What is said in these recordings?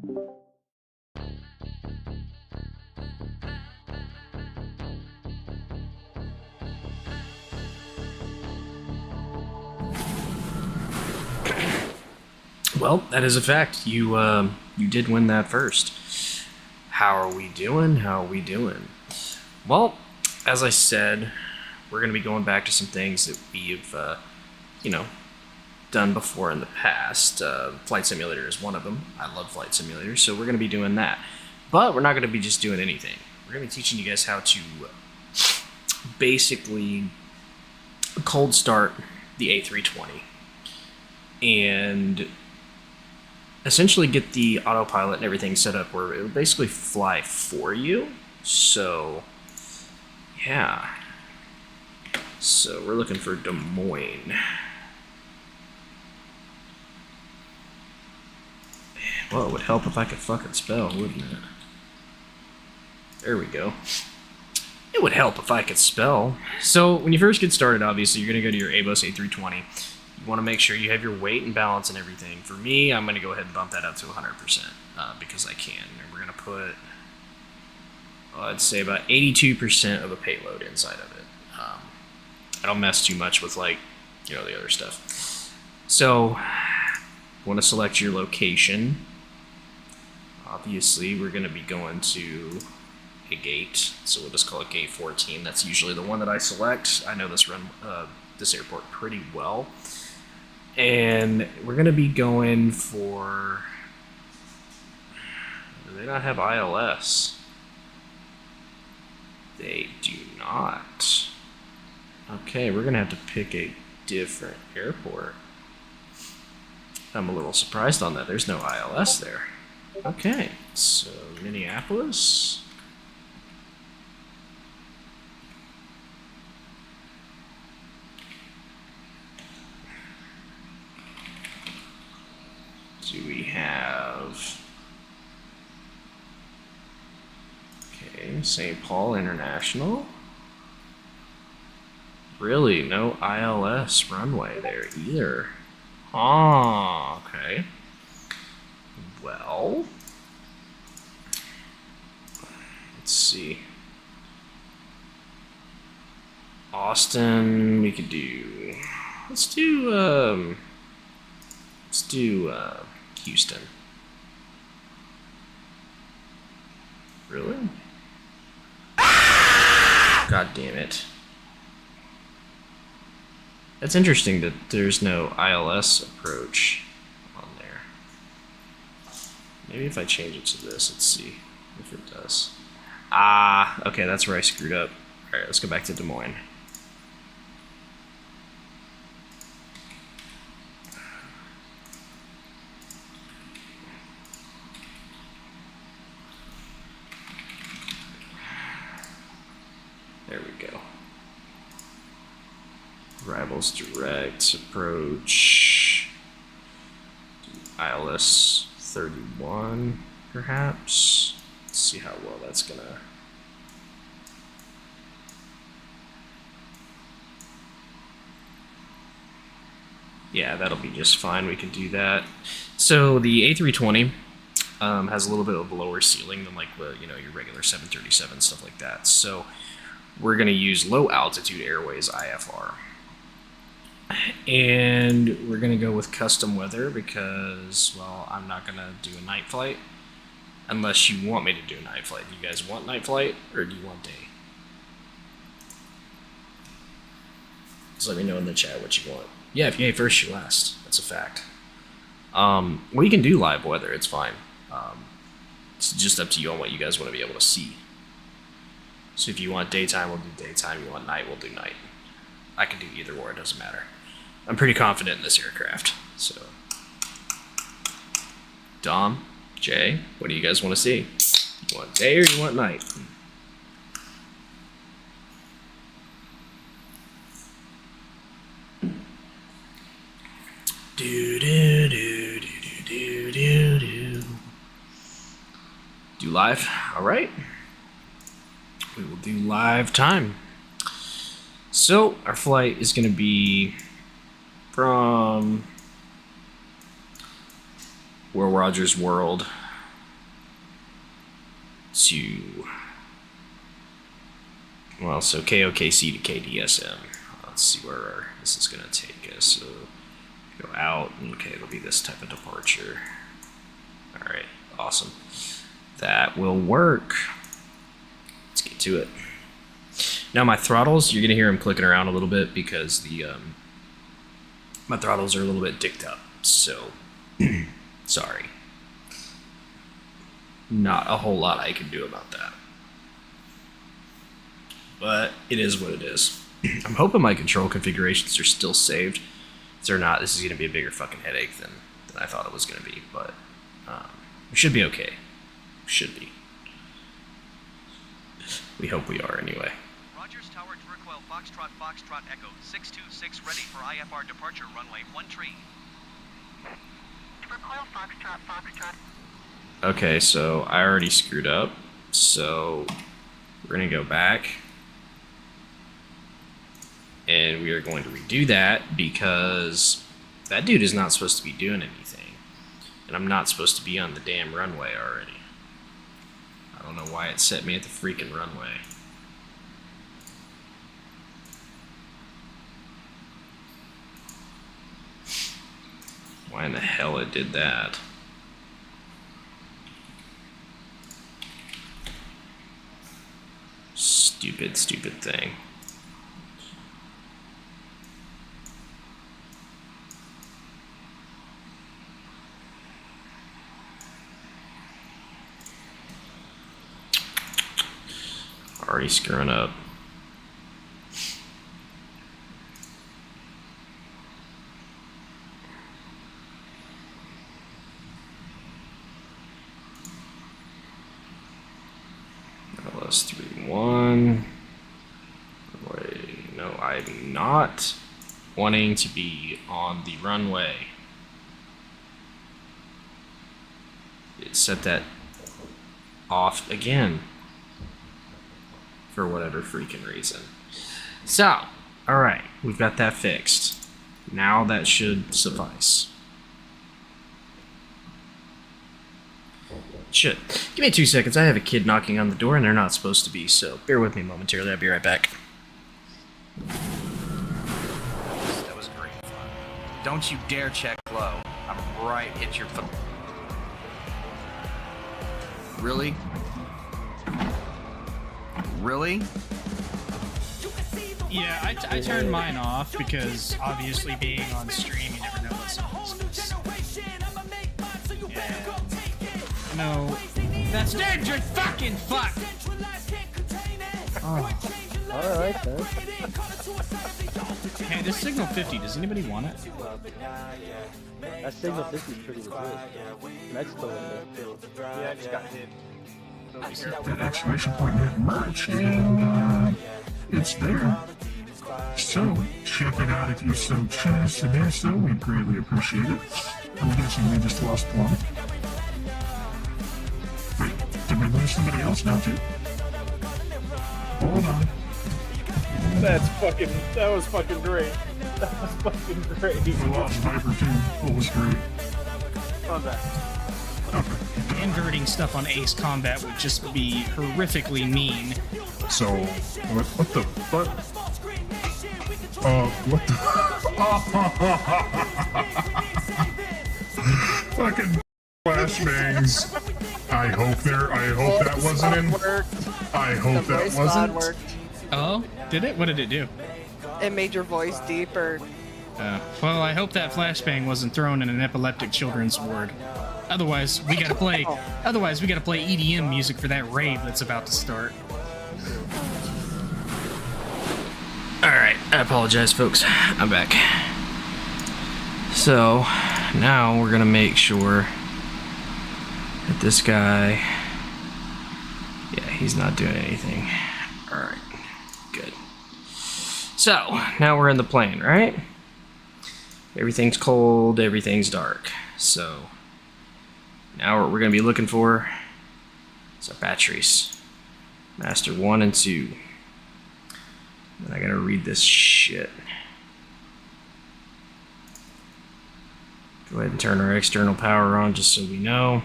Well, that is a fact. You did win that first. How are we doing? How are we doing? Well, as I said, we're going to be going back to some things that we've, you know, done before in the past. Flight Simulator is one of them. I love Flight Simulator, so we're going to be doing that. But we're not going to be just doing anything. We're going to be teaching you guys how to basically cold start the A320 and essentially get the autopilot and everything set up where it will basically fly for you. So, yeah. So we're looking for Des Moines. Well, it would help if I could fucking spell, wouldn't it? There we go. It would help if I could spell. So when you first get started, obviously, you're going to go to your ABUS A320. You want to make sure you have your weight and balance and everything. For me, I'm going to go ahead and bump that up to 100% because I can. And we're going to put, I'd say about 82% of the payload inside of it. I don't mess too much with, like, the other stuff. So, you want to select your location. Obviously, we're going to be going to a gate, so we'll just call it gate 14. That's usually the one that I select. I know this airport pretty well. And we're going to be going for... Do they not have ILS? They do not. Okay, we're going to have to pick a different airport. I'm a little surprised on that. There's no ILS there. Okay, so Minneapolis. Do we have... Okay, St. Paul International. Really, no ILS runway there either. Oh, okay. Well, let's see. Austin, we could do... Let's do Houston. Really? God damn it. It's interesting that there's no ILS approach on there. Maybe if I change it to this, let's see if it does. Ah, okay, that's where I screwed up. Alright, let's go back to Des Moines. There we go. Rivals direct approach. ILS 31, perhaps. Let's see how well that's gonna. Yeah, that'll be just fine. We can do that. So the A320 has a little bit of a lower ceiling than like your regular 737 stuff like that. So we're gonna use low altitude airways IFR. And we're going to go with custom weather because, well, I'm not going to do a night flight unless you want me to do a night flight. Do you guys want night flight or do you want day? Just let me know in the chat what you want. Yeah, if you ain't first, you last. That's a fact. We can do live weather. It's fine. It's just up to you on what you guys want to be able to see. So if you want daytime, we'll do daytime. You want night, we'll do night. I can do either or. It doesn't matter. I'm pretty confident in this aircraft. So, Dom, Jay, what do you guys want to see? You want day or you want night? Do do do do do do do. Do live. All right. We will do live time. So our flight is going to be from Will Rogers World to, well, so KOKC to KDSM. Let's see where this is going to take us. So go out, okay, it'll be this type of departure. All right, awesome. That will work. Let's get to it. Now my throttles, you're going to hear them clicking around a little bit because the my throttles are a little bit dicked up. So, sorry. Not a whole lot I can do about that. But it is what it is. I'm hoping my control configurations are still saved. If they're not, this is going to be a bigger fucking headache than I thought it was going to be. But we should be okay. Should be. We hope we are anyway. Rogers Tower to recoil Foxtrot Foxtrot Echo 626 ready for IFR departure runway 13. Recoil Foxtrot Foxtrot. Okay, so I already screwed up. So we're going to go back. And we are going to redo that because that dude is not supposed to be doing anything. And I'm not supposed to be on the damn runway already. I don't know why it set me at the freaking runway. Why in the hell it did that? Stupid, stupid thing. Already screwing up. LS31. Wait, no, I'm not wanting to be on the runway. It set that off again. For whatever freaking reason. So, alright, we've got that fixed. Now that should suffice. Should. Give me 2 seconds. I have a kid knocking on the door and they're not supposed to be, so bear with me momentarily. I'll be right back. That was great fun. Don't you dare check low. I'm right at your phone. Really? Really? Yeah, I turned mine off because obviously being on stream, you never know what someone's gonna say. Yeah. No, that's dangerous fucking fuck! Oh. Alright then. Hey, this Signal 50, does anybody want it? That Signal 50 is pretty legit. Mexico in there. Yeah, I just got hit. That exclamation point had merch, and it's there. So, check it out if you so choose to do so. We'd greatly appreciate it. I'm guessing we just lost one. Wait, did we lose somebody else now too? Hold on. That was fucking great. That was fucking great. We lost Viper too. What was great? On that. Okay. Inverting stuff on Ace Combat would just be horrifically mean. So, what the fuck? What the? Fucking flashbangs. I hope that wasn't in. I hope that wasn't. Worked. Oh? Did it? What did it do? It made your voice deeper. Well, I hope that flashbang wasn't thrown in an epileptic children's ward. Otherwise, we gotta play. Otherwise, we gotta play EDM music for that rave that's about to start. Alright, I apologize, folks. I'm back. So, now we're gonna make sure that this guy... Yeah, he's not doing anything. Alright, good. So, now we're in the plane, right? Everything's cold, everything's dark. So, now what we're gonna be looking for is our batteries. Master 1 and 2. And I gotta read this shit. Go ahead and turn our external power on just so we know.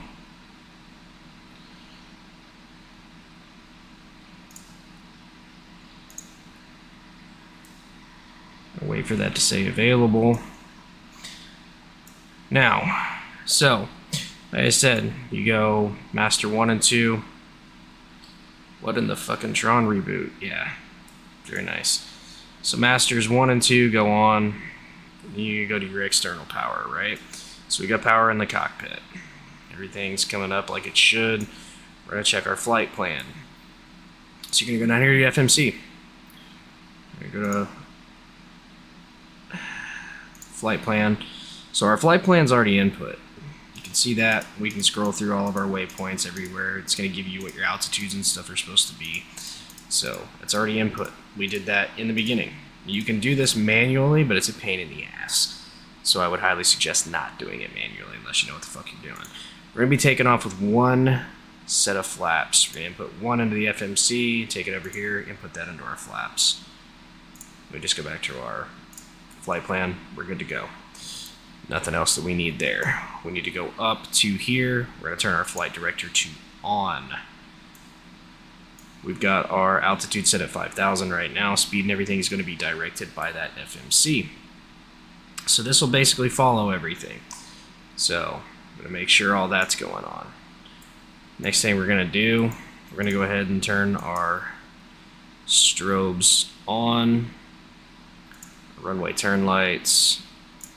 We'll wait for that to say available. Now, so, like I said, you go Master 1 and 2. What in the fucking Tron reboot? Yeah, very nice. So Masters 1 and 2 go on. You go to your external power, right? So we got power in the cockpit. Everything's coming up like it should. We're gonna check our flight plan. So you're gonna go down here to your FMC. You're gonna go to flight plan. So our flight plan's already input. You can see that. We can scroll through all of our waypoints everywhere. It's gonna give you what your altitudes and stuff are supposed to be. So it's already input. We did that in the beginning. You can do this manually, but it's a pain in the ass. So I would highly suggest not doing it manually unless you know what the fuck you're doing. We're gonna be taking off with one set of flaps. We're gonna input one into the FMC, take it over here, input that into our flaps. We just go back to our flight plan. We're good to go. Nothing else that we need there. We need to go up to here. We're gonna turn our flight director to on. We've got our altitude set at 5,000 right now. Speed and everything is going to be directed by that FMC. So this will basically follow everything. So I'm going to make sure all that's going on. Next thing we're going to do, we're going to go ahead and turn our strobes on. Runway turn lights,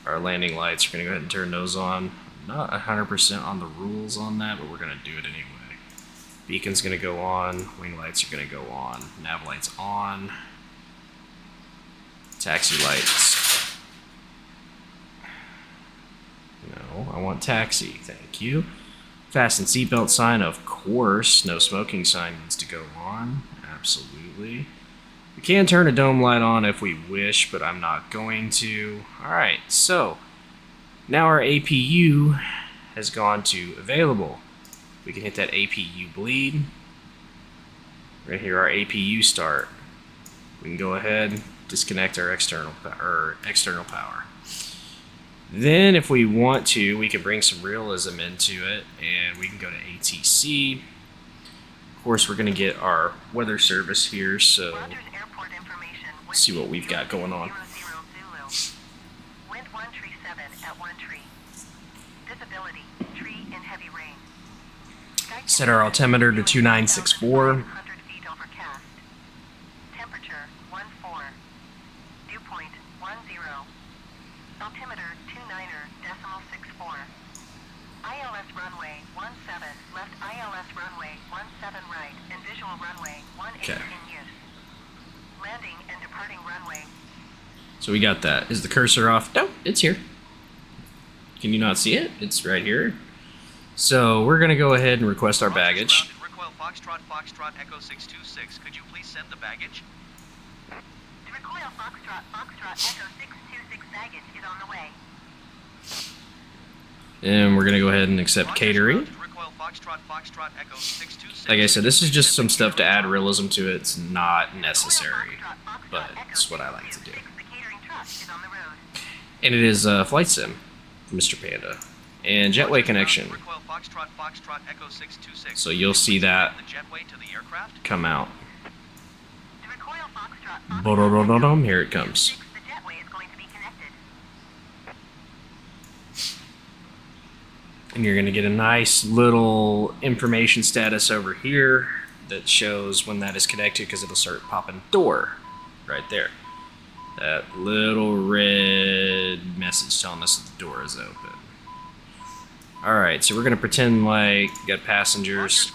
our landing lights, we're going to go ahead and turn those on. I'm not 100% on the rules on that, but we're going to do it anyway. Beacon's gonna go on, wing lights are gonna go on, nav lights on, taxi lights. No, I want taxi, thank you. Fasten seatbelt sign, of course. No smoking sign needs to go on, absolutely. We can turn a dome light on if we wish, but I'm not going to. Alright, so now our APU has gone to available. We can hit that APU bleed. We're gonna hear our APU start. We can go ahead, disconnect our external power. Then if we want to, we can bring some realism into it and we can go to ATC. Of course, we're gonna get our weather service here, so let's see what we've got going on. Wind 137 at 1 tree. Visibility, tree in heavy rain. Set our altimeter to 2964. 100 feet overcast. Temperature 14. Dew point 10. Altimeter 29.64. ILS runway 17. Left ILS runway 17 right and visual runway 18 Okay. in use. Landing and departing runway. So we got that. Is the cursor off? No, it's here. Can you not see it? It's right here. So we're gonna go ahead and request our baggage. Recoil Foxtrot, Foxtrot, Echo 626. Could you please send the baggage? The Recoil Foxtrot, Foxtrot, Echo 626 baggage is on the way. And we're gonna go ahead and accept catering. Recoil Foxtrot, Foxtrot, Echo 626. Like I said, this is just some stuff to add realism to it. It's not necessary, but it's what I like to do. The catering truck is on the road. And it is Flight Sim, Mr. Panda, and Jetway connection. Recoil Foxtrot, Foxtrot, Echo 626. So you'll see that The jetway to the aircraft? come out. The Recoil Foxtrot, Ba-da-da-da-dum, here it comes. The jetway is going to be connected. And you're going to get a nice little information status over here that shows when that is connected, because it'll start popping door right there. That little red message telling us that the door is open. Alright, so we're going to pretend like we got passengers.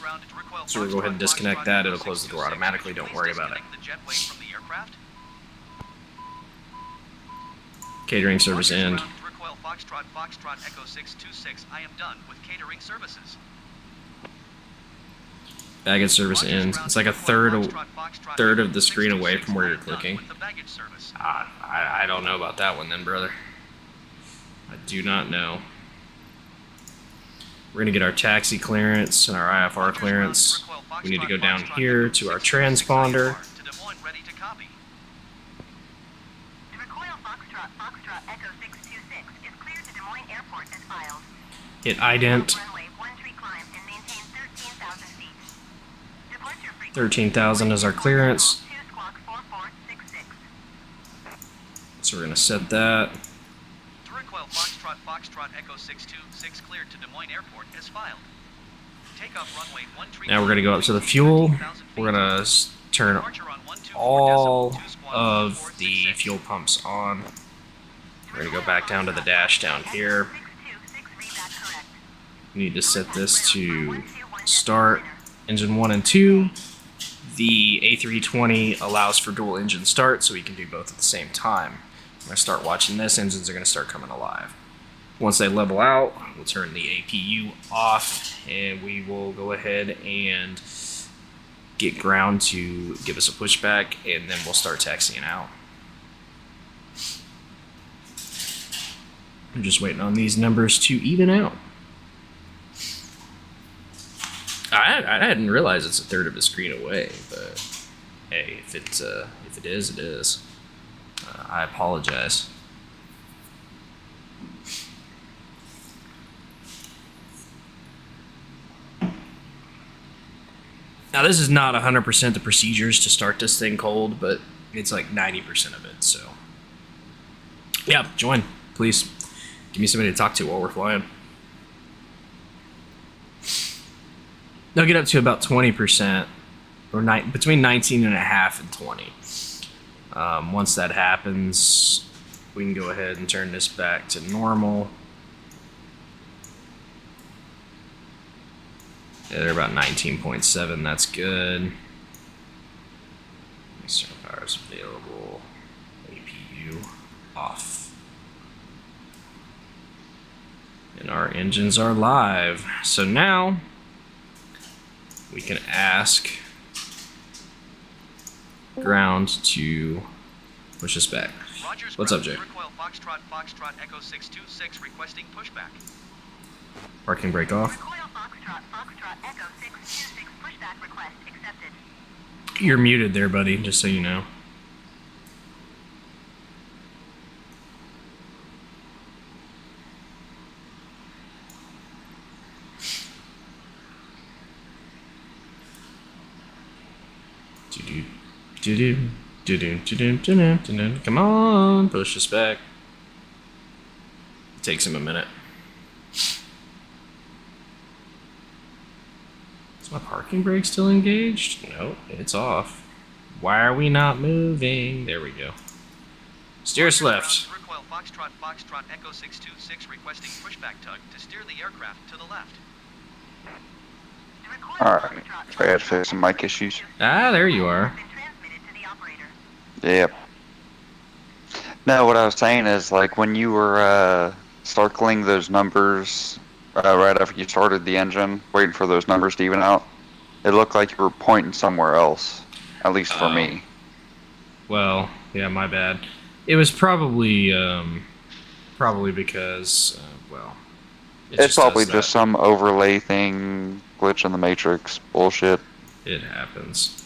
So we'll go ahead and disconnect that. It'll close the door automatically. Don't worry about it. Catering service end. Recoil Foxtrot, Foxtrot, Echo 626. I am done with catering services. Baggage service end. It's like a third of the screen away from where you're clicking. I don't know about that one then, brother. I do not know. We're going to get our taxi clearance and our IFR clearance. We need to go down here to our transponder. To Des Moines, ready to copy. The Recoil Foxtrot, Foxtrot, Echo 626 is cleared to Des Moines Airport as filed. Hit ident. Runway 13 climb and maintain 13,000 feet. Departure frequency 13,000 is our clearance. 2 squawk 4466. So we're gonna set that. Dirichwell Foxtrot Foxtrot Echo 626 cleared to Des Moines Airport as filed. Takeoff runway 13. Now we're gonna go up to the fuel. We're gonna turn all of the fuel pumps on. We're gonna go back down to the dash down here. 626, read that correct. We need to set this to start engine 1 and 2. The A320 allows for dual engine start, so we can do both at the same time. I'm gonna start watching this. Engines are gonna start coming alive. Once they level out, we'll turn the APU off, and we will go ahead and get ground to give us a pushback, and then we'll start taxiing out. I'm just waiting on these numbers to even out. I hadn't realized it's a third of a screen away, but hey, if it is, it is. I apologize. Now this is not 100% the procedures to start this thing cold, but it's like 90% of it. So yeah, join, please. Give me somebody to talk to while we're flying. They'll get up to about 20%, or between 19.5 and 20. Once that happens, we can go ahead and turn this back to normal. Yeah, they're about 19.7. That's good. External power is available. APU off. And our engines are live. So now we can ask ground to push us back. Rogers What's up, ground, Jay? Dirichwell Foxtrot Foxtrot Echo 626 requesting pushback. Parking brake off. Recoil Foxtrot Foxtrot Echo 626, pushback request accepted. You're muted there, buddy, just so you know. Come on, push us back. It takes him a minute. Is my parking brake still engaged? No, it's off. Why are we not moving? There we go. Steer us left. Dirichwell Foxtrot Foxtrot Echo 626 requesting pushback tug to steer the aircraft to the left. Alright, I gotta fix some mic issues. Ah, there you are. Been transmitted to the operator. Yep. No, what I was saying is, like, when you were circling those numbers right after you started the engine, waiting for those numbers to even out, it looked like you were pointing somewhere else, at least for me. Well, yeah, my bad. It was probably because, well, It's probably does just that. some overlay thing, glitch in the matrix, bullshit. It happens.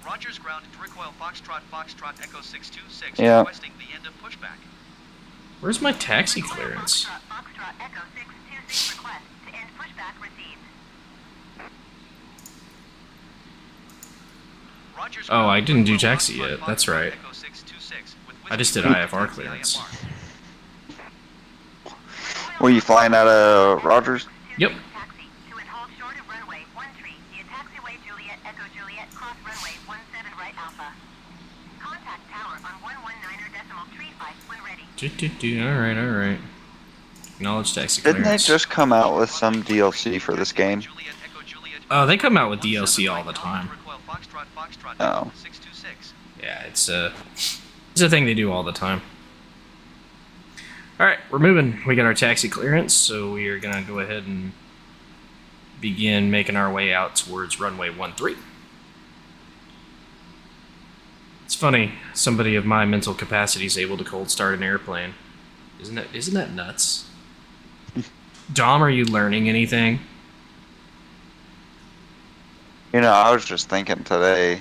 Rogers ground Dirichwell Foxtrot Foxtrot Echo 626 Yeah. requesting the end of pushback. Where's my taxi clearance? Foxtrot Foxtrot Echo 626, request to end pushback received. Rogers Oh, ground I didn't do Dirichwell taxi Foxtrot yet. That's Foxtrot right. Echo 626 with I just Whiskey did Tango IFR taxi clearance. IFR. Were you flying out of Rogers? Yep. Taxi to and hold short of runway 13 via taxiway Juliet Echo Juliet cross runway 17 right Alpha. Contact tower on 119.35 when ready. Alright. Acknowledge taxi Didn't they clearance. just come out with some DLC for this game? Juliet Echo Juliet Oh, they come out with DLC all the time. Dirichwell Foxtrot Foxtrot Oh. Echo 626. Yeah, it's a thing they do all the time. Alright, we're moving. We got our taxi clearance, so we are gonna go ahead and begin making our way out towards runway 13. It's funny, somebody of my mental capacity is able to cold start an airplane. Isn't that nuts? Dom, are you learning anything? You know, I was just thinking today,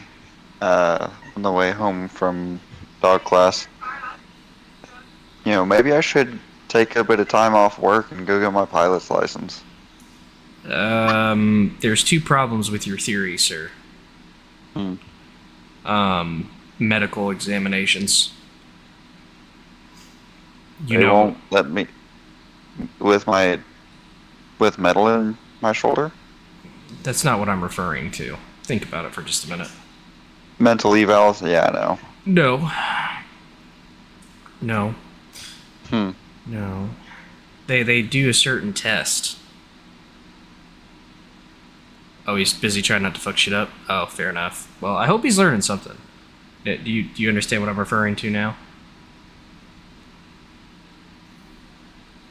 on the way home from dog class, you know, maybe I should take a bit of time off work and go get my pilot's license. There's two problems with your theory, sir. Medical examinations. You They know, won't let me with metal in my shoulder. that's not what I'm referring to. Think about it for just a minute. Mental evals. Yeah, I know. No. No. Hmm. No. They do a certain test. Oh, he's busy trying not to fuck shit up? Oh, fair enough. Well, I hope he's learning something. Do you understand what I'm referring to now?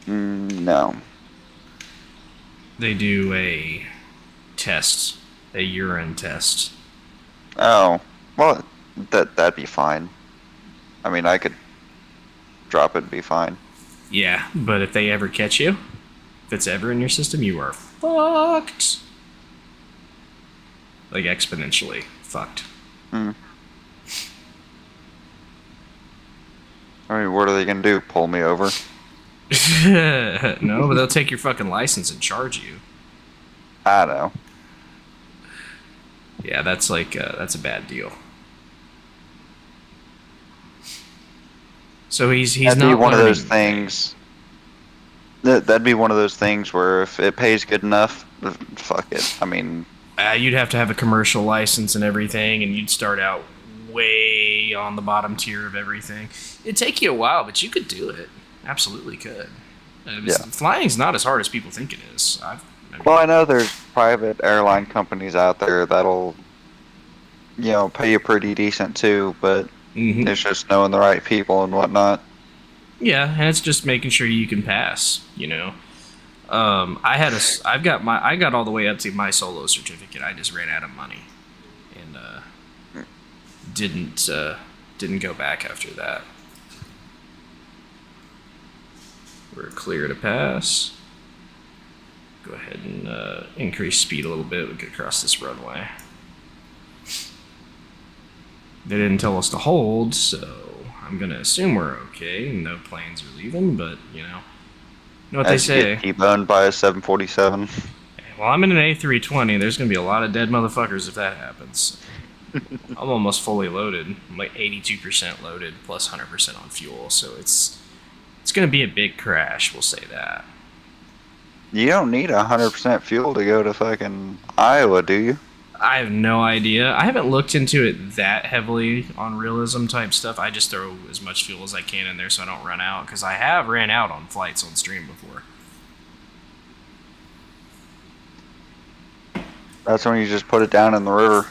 No. They do a test. A urine test. Oh, well, that'd be fine. I mean, I could drop it and be fine. Yeah, but if they ever catch you, if it's ever in your system, you are fucked. Like exponentially fucked. Hmm. I mean, what are they gonna do? Pull me over? No, but they'll take your fucking license and charge you. I know. Yeah, that's like that's a bad deal. So he's That'd not be one of those learning. things. That'd be one of those things where if it pays good enough, fuck it. I mean, You'd have to have a commercial license and everything, and you'd start out way on the bottom tier of everything. It'd take you a while, but you could do it. Absolutely could. Yeah. Flying's not as hard as people think it is. I mean, well, I know there's private airline companies out there that'll, pay you pretty decent too, but mhm. it's just knowing the right people and whatnot. Yeah, and it's just making sure you can pass. I got all the way up to my solo certificate. I just ran out of money, and didn't go back after that. We're clear to pass. Go ahead and increase speed a little bit. We get across this runway. They didn't tell us to hold, so I'm gonna assume we're okay. No planes are leaving, but you know what they As you say. get T-boned by a 747. Well, I'm in an A320. There's gonna be a lot of dead motherfuckers if that happens. I'm almost fully loaded. I'm like 82% loaded, plus 100% on fuel. So it's gonna be a big crash. We'll say that. You don't need 100% fuel to go to fucking Iowa, do you? I have no idea. I haven't looked into it that heavily on realism type stuff. I just throw as much fuel as I can in there so I don't run out. Because I have ran out on flights on stream before. That's when you just put it down in the river.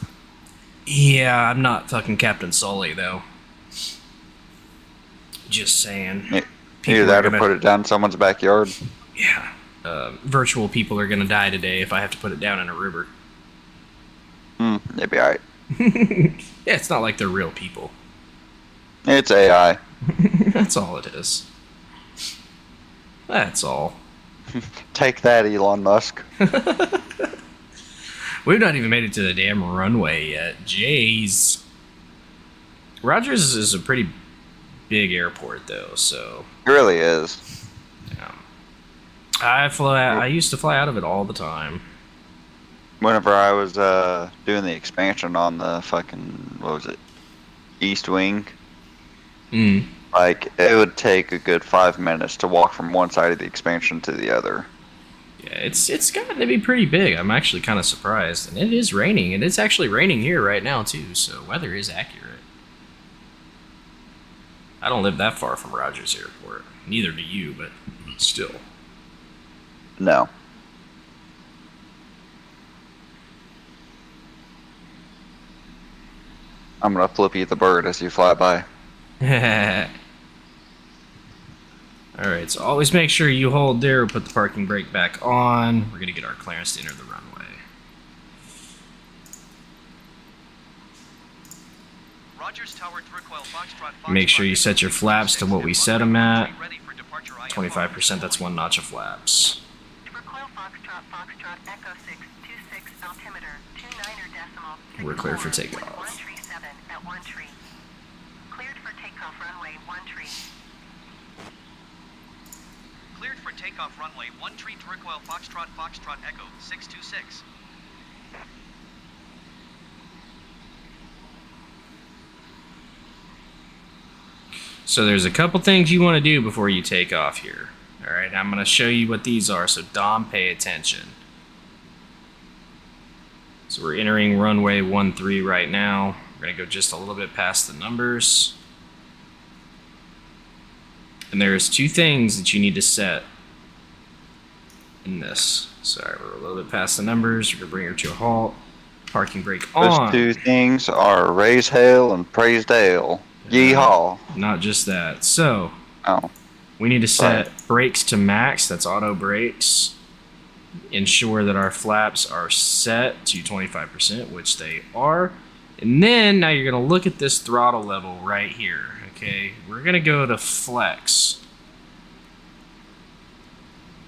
Yeah, I'm not fucking Captain Sully though. Just saying. Either People that are or gonna- put it down someone's backyard. Yeah. Virtual people are gonna die today if I have to put it down in a river. They'd be alright. Yeah, it's not like they're real people. It's AI. That's all it is. That's all. Take that, Elon Musk. We've not even made it to the damn runway yet. Jeez. Rogers is a pretty big airport, though, so It really is. I used to fly out of it all the time. Whenever I was doing the expansion on the fucking, what was it, East Wing, like, it would take a good 5 minutes to walk from one side of the expansion to the other. Yeah, it's gotten to be pretty big. I'm actually kind of surprised. And it is raining, and it's actually raining here right now, too, so weather is accurate. I don't live that far from Rogers Airport. Neither do you, but still. No. I'm gonna flip you the bird as you fly by. Alright, so always make sure you hold there, put the parking brake back on. We're going to get our clearance to enter the runway. Rogers Tower to recoil Foxtrot, Make sure Foxtrot, you set your Echo flaps to 66, what we and set them at. ready for departure IFR. 25%, that's one notch of flaps. Recoil Foxtrot, Foxtrot, Echo 626, altimeter, 29er decimal. We're clear for 64, takeoff. 137 at 1 tree. Cleared for takeoff runway 1 tree. Cleared for takeoff runway 1 tree to recoil Foxtrot, Foxtrot, Echo 626. So there's a couple things you want to do before you take off here. All right, I'm going to show you what these are, so Dom, pay attention. So we're entering runway 13 right now. We're going to go just a little bit past the numbers. And there's two things that you need to set in this. Sorry, we're a little bit past the numbers. We're going to bring her to a halt. Parking brake on. Those two things are raise hail and praise Dale. Yeehaw. Not just that. So, Oh. we need to set brakes to max. That's auto brakes. Ensure that our flaps are set to 25%, which they are. And then now you're going to look at this throttle level right here. Okay, we're going to go to flex.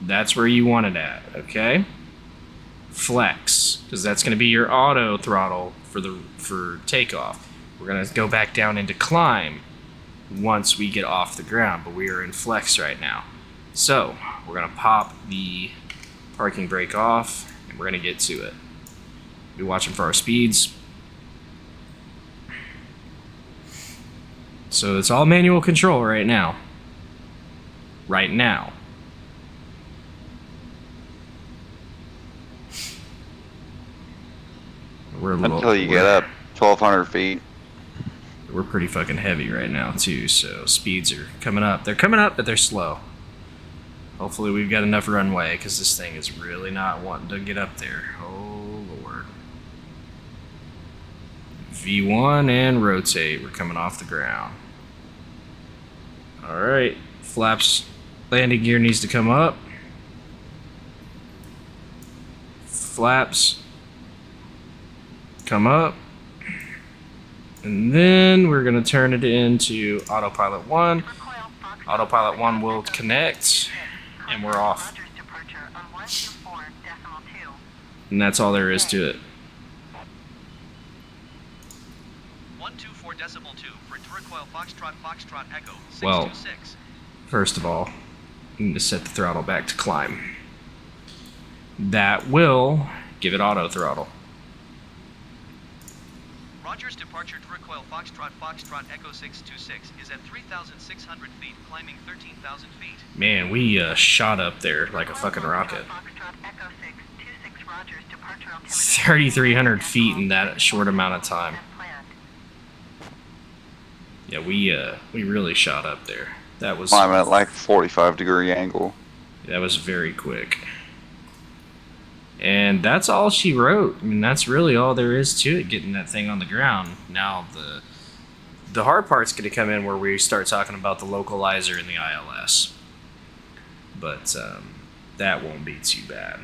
That's where you want it at, okay? Flex, because that's going to be your auto throttle for takeoff. We're going to go back down into climb once we get off the ground, but we are in flex right now. So we're going to pop the parking brake off, and we're going to get to it. Be watching for our speeds. So it's all manual control right now. Right now. We're a little, Until you get up 1,200 feet. We're pretty fucking heavy right now too, so speeds are coming up. They're coming up, but they're slow. Hopefully we've got enough runway, because this thing is really not wanting to get up there. Oh lord. V1 and rotate. We're coming off the ground. Alright, flaps, landing gear needs to come up. Flaps, come up. And then we're going to turn it into Autopilot 1. Autopilot 1 will connect, and we're off. And that's all there is to it. 124.2 for Turquoise Foxtrot Foxtrot Echo 626. Well, first of all, you need to set the throttle back to climb. That will give it auto throttle. Rogers departure Turquoise Foxtrot Foxtrot Echo 626 is at 3,600 feet, climbing 13,000 feet. Man, we shot up there like a fucking rocket. 3,300 feet in that short amount of time. Yeah, we really shot up there. That was I'm at like 45-degree angle. That was very quick. And that's all she wrote. I mean, that's really all there is to it, getting that thing on the ground. Now, the hard part's going to come in where we start talking about the localizer and the ILS. But that won't be too bad.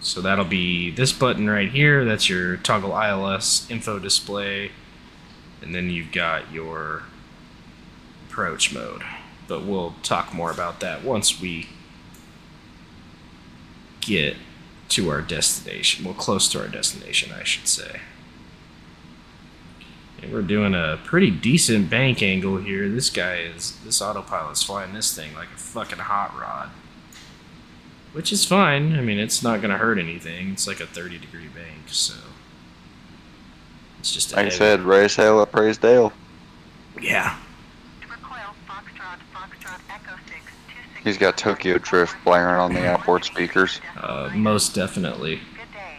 So that'll be this button right here. That's your toggle ILS info display. And then you've got your approach mode. But we'll talk more about that once we get to our destination. Well, close to our destination, I should say. And we're doing a pretty decent bank angle here. This autopilot's flying this thing like a fucking hot rod. Which is fine. I mean, it's not going to hurt anything. It's like a 30-degree bank, so... It's just a Like I heavy- said, raise hail up, praise Dale. Yeah. He's got Tokyo Drift blaring on the outboard speakers. Most definitely. Good day.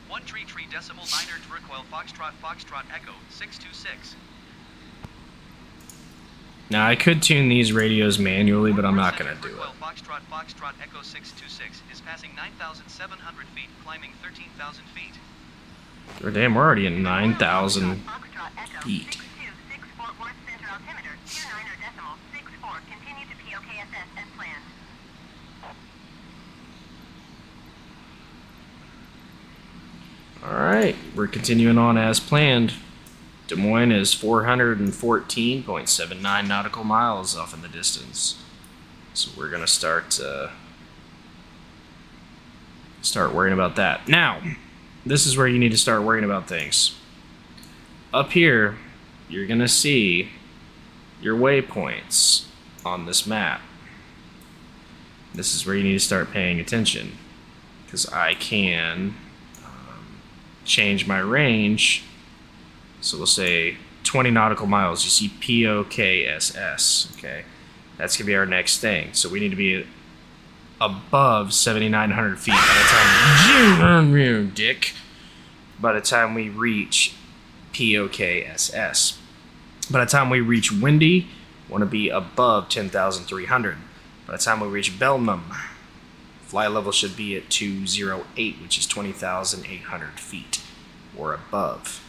133.9 Turquoise Foxtrot Foxtrot Echo 626. Now, I could tune these radios manually, but I'm not going to do it. Foxtrot Foxtrot Echo 626 is passing 9,700 feet, climbing 13,000 feet. Oh, damn, we're already at 9,000 feet. Alright, we're continuing on as planned. Des Moines is 414.79 nautical miles off in the distance. So we're going to start worrying about that. Now, this is where you need to start worrying about things. Up here, you're going to see your waypoints on this map. This is where you need to start paying attention. Because I can change my range. So we'll say 20 nautical miles. You see POKSS. Okay, that's gonna be our next thing. So we need to be above 7,900 feet by the time dick. By the time we reach POKSS. By the time we reach Windy, want to be above 10,300. By the time we reach Belnum, flight level should be at 208, which is 20,800 feet or above.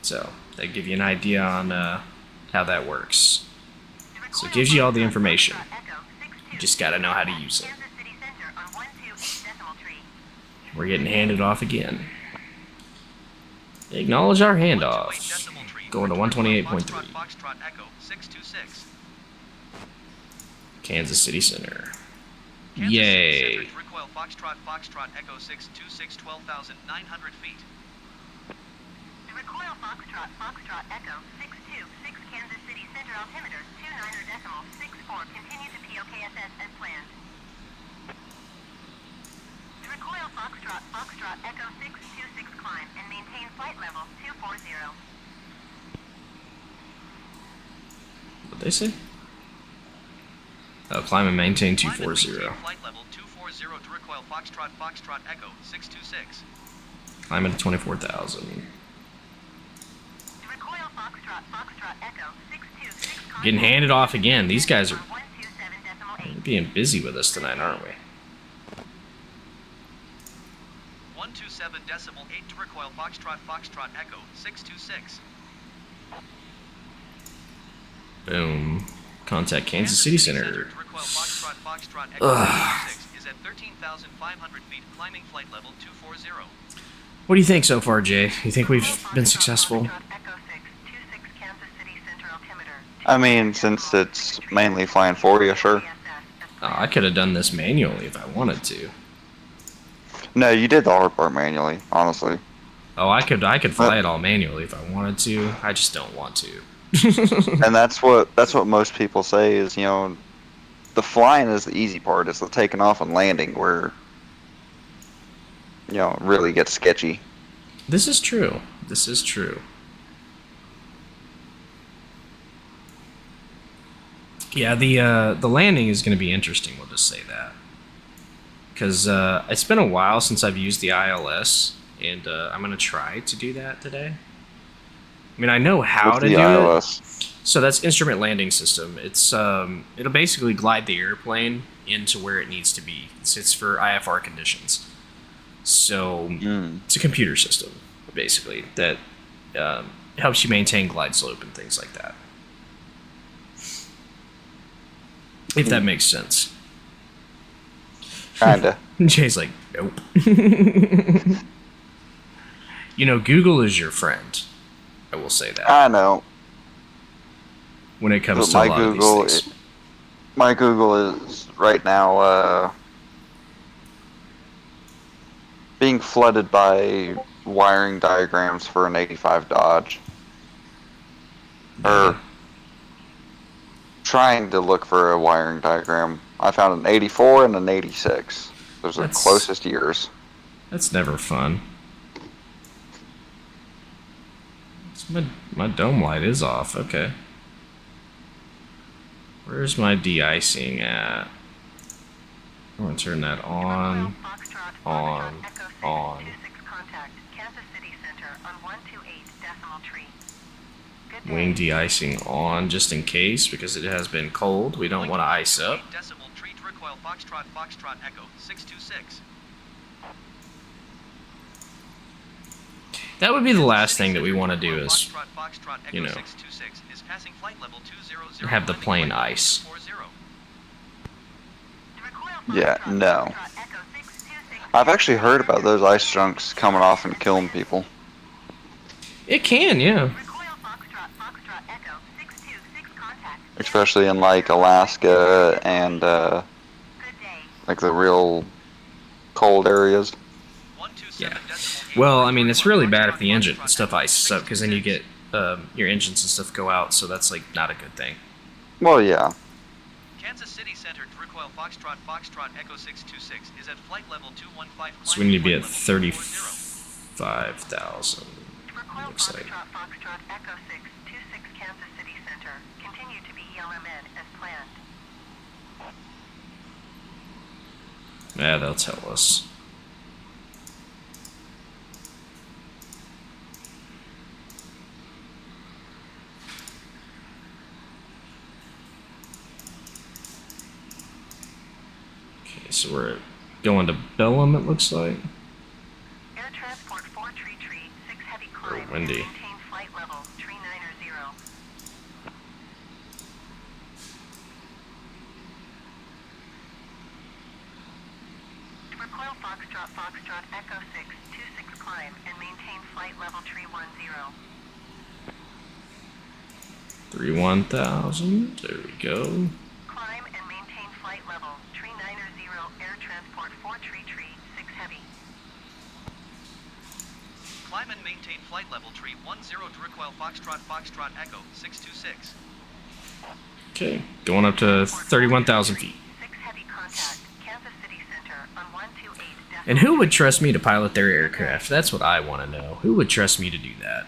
So that give you an idea on how that works. So it gives you all the information. You just gotta know how to use it. We're getting handed off again. Acknowledge our handoff. Going to 128.3. Kansas City Center. Yay. Recoil Foxtrot Foxtrot Echo 626 12,900 feet. The Recoil Foxtrot Foxtrot Echo 626 Kansas City Center altimeter 29.64. Continue to POKSS as planned. The Recoil Foxtrot Foxtrot Echo 626 climb and maintain flight level 240. What'd they say? Oh, climb and maintain 240. Flight level 240 to Recoil Foxtrot Foxtrot Echo 626. Climb at 24,000. The Recoil Foxtrot Foxtrot Echo 626 Getting handed off again. These guys are 127.8. being busy with us tonight, aren't we? 127.8 to Recoil Foxtrot Foxtrot Echo 626. Boom. Contact Kansas City Center. Recoil Foxtrot Foxtrot Echo 626 is at 13,500 feet, climbing flight level 240. What do you think so far, Jay? You think we've been successful? Echo 626 Kansas City Center altimeter. I mean, since it's mainly flying for you, sure. Oh, I could have done this manually if I wanted to. No, you did the hard part manually, honestly. Oh, I could fly it all manually if I wanted to. I just don't want to. And that's what most people say is, you know, the flying is the easy part. It's the taking off and landing where, you know, it really gets sketchy. This is true. This is true. Yeah, the landing is going to be interesting. We'll just say that, because it's been a while since I've used the ILS, and I'm going to try to do that today. I mean, I know how What's to the do ILS? it. So that's instrument landing system. It's it'll basically glide the airplane into where it needs to be. It's for IFR conditions. So it's a computer system basically that helps you maintain glide slope and things like that. If that makes sense. Kinda. Jay's like, nope. You know, Google is your friend. I will say that. I know. When it comes But to a my lot Google, of these things. my Google is right now being flooded by wiring diagrams for an 85 Dodge. Or trying to look for a wiring diagram. I found an 84 and an 86. Those are the That's- closest years. That's never fun. My dome light is off. Okay. Where's my de-icing at? I'm gonna turn that on. On. Wing de-icing on just in case, because it has been cold. We don't want to ice up. Decimal tree to Recoil Foxtrot Foxtrot Echo 626. That would be the last thing that we want to do is, Foxtrot Foxtrot Echo you know, 626 is passing flight level 200. have the plane ice. 240. Yeah, no. I've actually heard about those ice chunks coming off and killing people. It can, yeah. Especially in like Alaska and like the real cold areas. Yeah. Well, I mean, it's really bad if the engine and stuff ices up, because then you get your engines and stuff go out, so that's like not a good thing. Well, yeah. Kansas City Center to Recoil Foxtrot Foxtrot Echo 626 is at flight level 215. So we need to be at 30. 5,000. Recoil Looks like. Foxtrot Foxtrot Echo 626 Kansas City Center. Continue to be ELMN as planned. Yeah, they'll tell us. Okay, so we're going to Bellum, it looks like. Air Transport 4 Tree Tree, 6 Heavy Climb. and windy. Maintain flight level, Tree 90. Recoil Foxtrot Foxtrot Echo 626 Climb and maintain flight level Tree 10. 31,000. There we go. Climb and maintain flight level, Tree 90 Air Transport 4 Tree Tree, 6 Heavy. Climb and maintain flight level tree 10 to recoil Foxtrot Foxtrot Echo 626. Okay, going up to 31,000 feet. 6 Heavy contact, Kansas City Center on 128. And who would trust me to pilot their aircraft? That's what I want to know. Who would trust me to do that?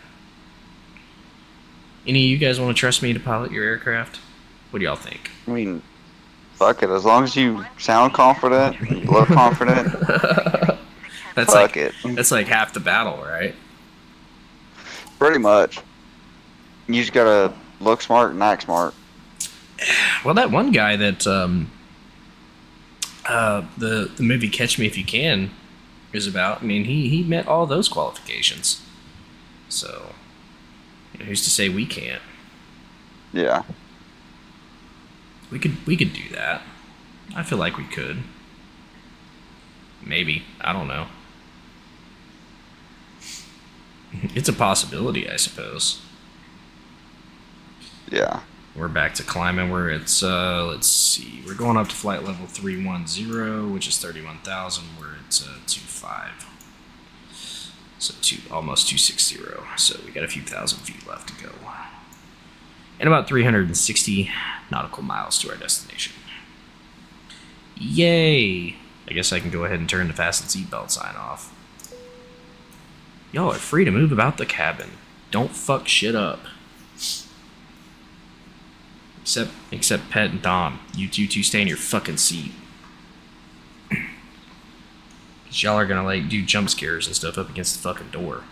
Any of you guys want to trust me to pilot your aircraft? What do y'all think? I mean, fuck it. As long as you sound confident, you look confident, That's fuck like it. that's like half the battle, right? Pretty much. You just gotta look smart and act smart. Well, that one guy that the movie Catch Me If You Can is about. I mean, he met all those qualifications. So, who's to say we can't? Yeah. We could do that. I feel like we could. Maybe. I don't know. It's a possibility, I suppose. Yeah. We're back to climbing. We're at, let's see. We're going up to flight level 310, which is 31,000. We're at 25. So almost 260. So we got a few thousand feet left to go. And about 360 nautical miles to our destination. Yay! I guess I can go ahead and turn the fasten seatbelt sign off. Y'all are free to move about the cabin. Don't fuck shit up. Except Pet and Dom. You two stay in your fucking seat. Cause y'all are gonna like do jump scares and stuff up against the fucking door.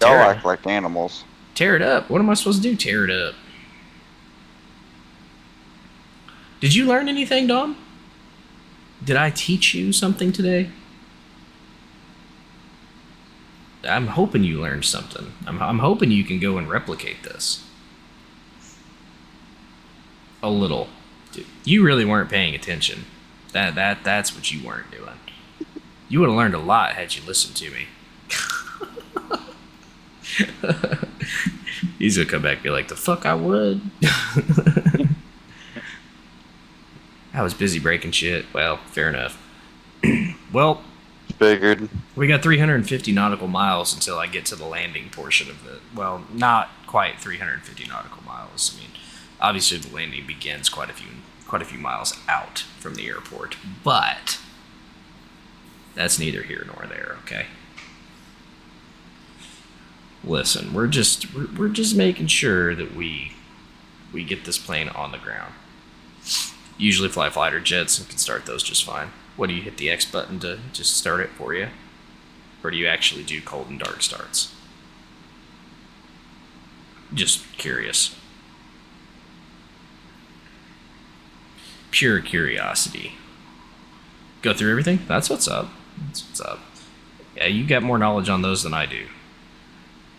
Y'all Tear it- act like animals. Tear it up. What am I supposed to do? Tear it up. Did you learn anything, Dom? Did I teach you something today? I'm hoping you learned something. I'm hoping you can go and replicate this. A little. Dude, you really weren't paying attention. That's what you weren't doing. You would have learned a lot had you listened to me. He's gonna come back and be like, the fuck I would. I was busy breaking shit. Well, fair enough. Well, Figured. we got 350 nautical miles until I get to the landing portion of it. Well, not quite 350 nautical miles. I mean, obviously the landing begins quite a few miles out from the airport, but that's neither here nor there. Okay. Listen, we're just making sure that we get this plane on the ground. Usually fly fighter jets and can start those just fine. What, do you hit the X button to just start it for you? Or do you actually do cold and dark starts? Just curious. Pure curiosity. Go through everything? That's what's up. That's what's up. Yeah, you got more knowledge on those than I do.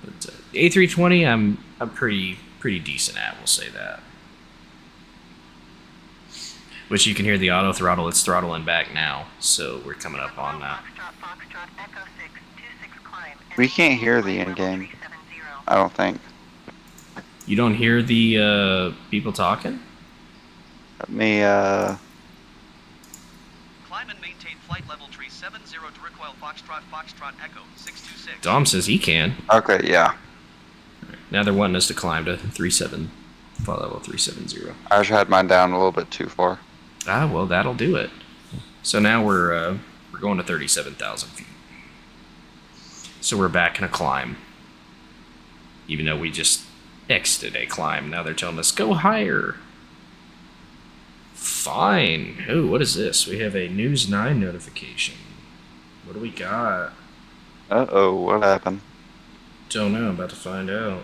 But A320, I'm pretty decent at. We'll say that. Which you can hear the auto throttle. It's throttling back now, so we're coming up on that. We can't hear the end game. I don't think. You don't hear the people talking? Let me, Climb and maintain flight level tree 70 to recoil Foxtrot Foxtrot Echo 626. Dom says he can. Okay, yeah. Now they're wanting us to climb to 37, flight level 370. I just had mine down a little bit too far. Ah, well, that'll do it. So now we're going to 37,000 feet. So we're back in a climb. Even though we just exited a climb. Now they're telling us, go higher. Fine. Oh, what is this? We have a News 9 notification. What do we got? Uh-oh, what happened? Don't know. About to find out.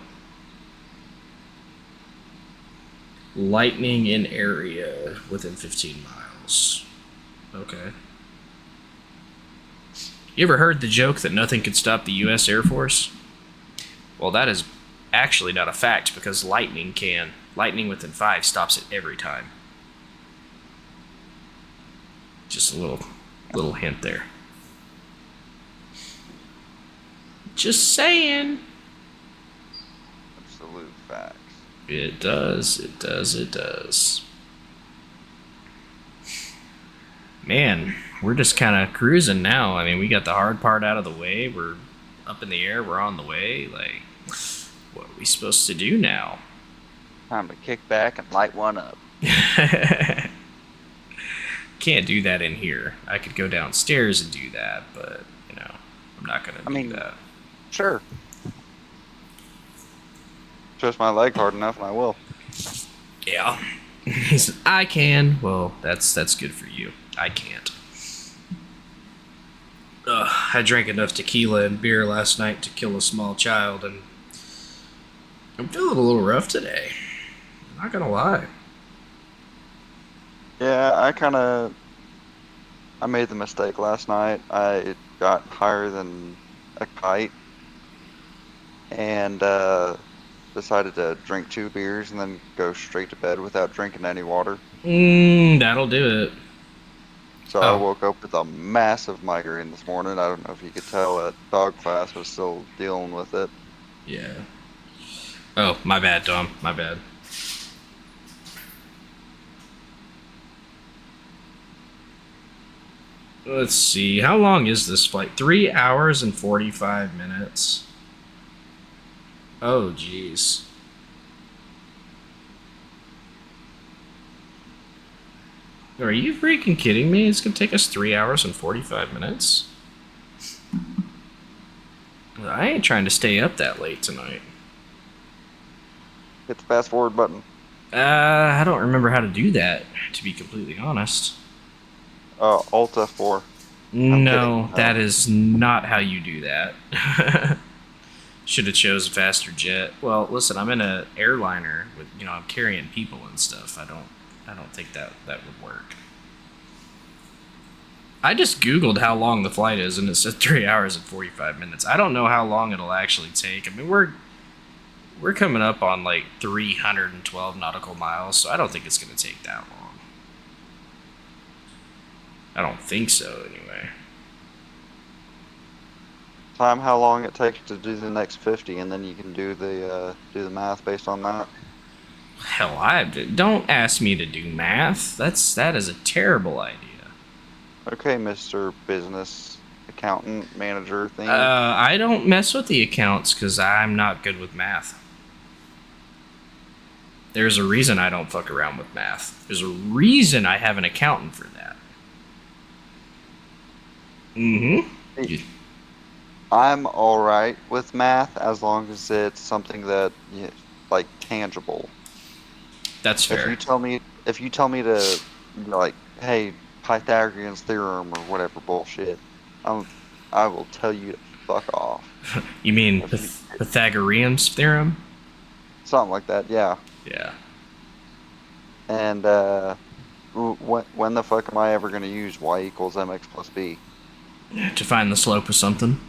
Lightning in area within 15 miles. Okay. You ever heard the joke that nothing could stop the U.S. Air Force? Well, that is actually not a fact because lightning can. Lightning within 5 stops it every time. Just a little hint there. Just saying. Absolute facts. It does. It does. It does. Man, we're just kind of cruising now. I mean, we got the hard part out of the way. We're up in the air. We're on the way. Like, what are we supposed to do now? Time to kick back and light one up. Can't do that in here. I could go downstairs and do that, but, you know, I'm not going to do that. Sure. Twist my leg hard enough and I will. Yeah. He said, I can. Well, that's good for you. I can't. I drank enough tequila and beer last night to kill a small child, and I'm feeling a little rough today. Not gonna lie. Yeah, I made the mistake last night. I got higher than a kite and decided to drink 2 beers and then go straight to bed without drinking any water. That'll do it. So I woke up with a massive migraine this morning. I don't know if you could tell that dog class was still dealing with it. Yeah. Oh, my bad, Dom. My bad. Let's see. How long is this flight? 3 hours and 45 minutes. Oh, jeez. Are you freaking kidding me? It's gonna take us 3 hours and 45 minutes? I ain't trying to stay up that late tonight. Hit the fast forward button. I don't remember how to do that, to be completely honest. Alt F4. No, kidding. that is not how you do that. Should have chose a faster jet. Well, listen, I'm in an airliner with, I'm carrying people and stuff. I don't think that would work. I just Googled how long the flight is, and it said 3 hours and 45 minutes. I don't know how long it'll actually take. I mean, we're coming up on like 312 nautical miles, so I don't think it's going to take that long. I don't think so, anyway. Time how long it takes to do the next 50, and then you can do the math based on that. Hell, don't ask me to do math. That is a terrible idea. Okay, Mr. Business Accountant Manager thing. I don't mess with the accounts because I'm not good with math. There's a reason I don't fuck around with math. There's a reason I have an accountant for that. Mm-hmm. I'm alright with math as long as it's something that, like, tangible. That's fair. If you tell me to, like, hey, Pythagorean's theorem or whatever bullshit, I will tell you to fuck off. You mean Pythagorean's theorem? Something like that, yeah. Yeah. And when the fuck am I ever gonna use y equals mx plus b? To find the slope of something.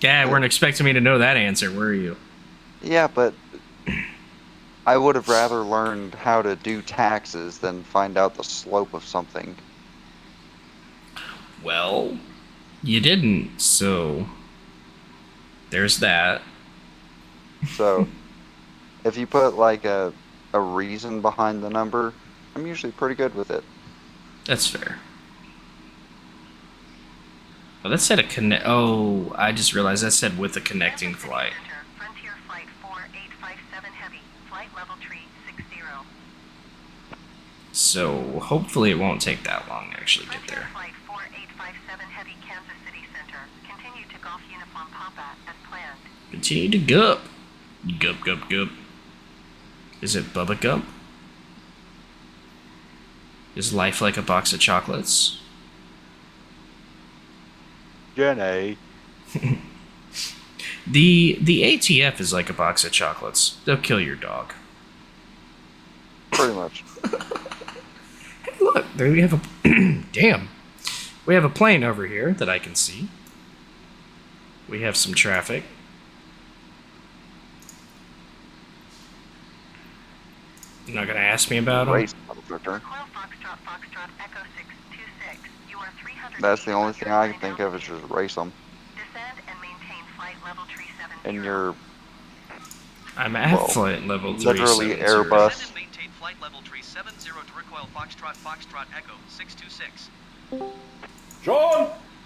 Yeah, weren't expecting me to know that answer, were you? Yeah, but I would have rather learned how to do taxes than find out the slope of something. Well, you didn't, so there's that. So, if you put like a reason behind the number, I'm usually pretty good with it. That's fair. Oh, that said a connect. Oh, I just realized that said with a connecting flight. Frontier Flight 4857 Heavy. Flight level tree 60. So hopefully it won't take that long to actually get there. Flight 4857 257 Heavy Kansas City Center. Continue to Golf Uniform Papa as planned. Continue to gup. Gup, gup, gup. Is it Bubba Gump? Is life like a box of chocolates? Jenny. The ATF is like a box of chocolates. They'll kill your dog. Pretty much. Hey, look, there we have a damn. We have a plane over here that I can see. We have some traffic. You're not gonna ask me about them? Race, motherfucker. Recoil Foxtrot Foxtrot Echo 626. You are 300 That's the feet only above thing your I can flight think of is altitude. just race them. Descend and maintain flight level 370. And you're I'm at Well, flight level literally 370. Airbus. Descend and maintain flight level 370 to recoil Foxtrot Foxtrot Echo 626.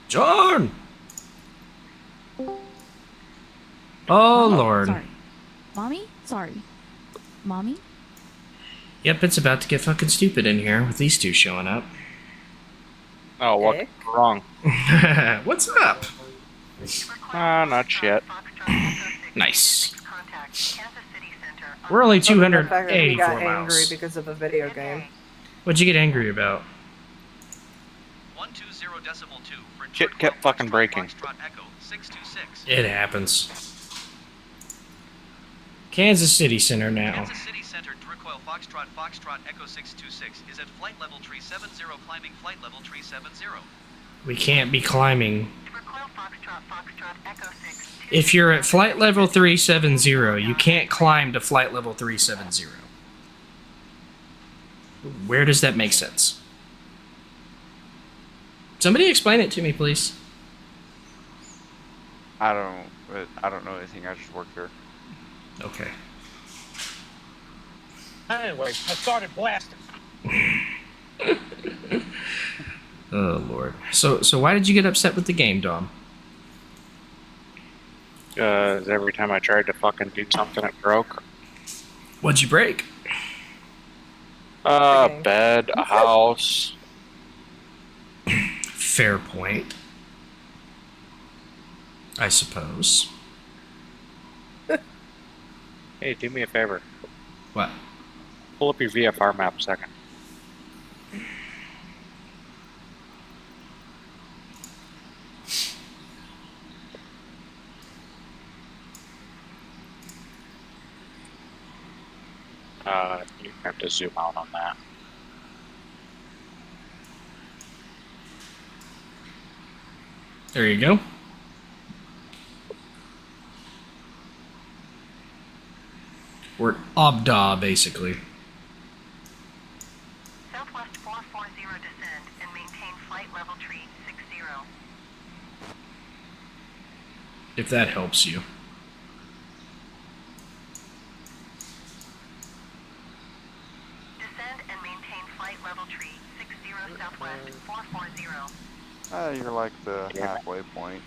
John! Oh, Lord. Sorry. Mommy? Sorry. Mommy? Yep, it's about to get fucking stupid in here with these two showing up. Oh, what's Dick. wrong? What's up? Not shit. Nice. Contact Kansas City Center. We're only Other than the fact that he 284 got angry miles. because of a video game. What'd you get angry about? 120.2 for Shit kept fucking breaking. Foxtrot Echo 626. It happens. Kansas City Center now. Kansas City Center to recoil Foxtrot Foxtrot Echo 626 is at flight level 370 climbing flight level 370. We can't be climbing. Recoil Foxtrot Foxtrot Echo 626. If you're at flight level 370, you can't climb to flight level 370. Where does that make sense? Somebody explain it to me, please. I don't know anything. I just work here. Okay. Anyway, I started blasting. Oh, Lord. So why did you get upset with the game, Dom? Every time I tried to fucking do something, it broke. What'd you break? Okay. Bed, a house. Fair point. I suppose. Hey, do me a favor. What? Pull up your VFR map a second. You have to zoom out on that. There you go. We're at Abda, basically. Southwest 440 descend and maintain flight level 360. If that helps you. Descend and maintain flight level 360 Southwest 440. You're like the halfway point.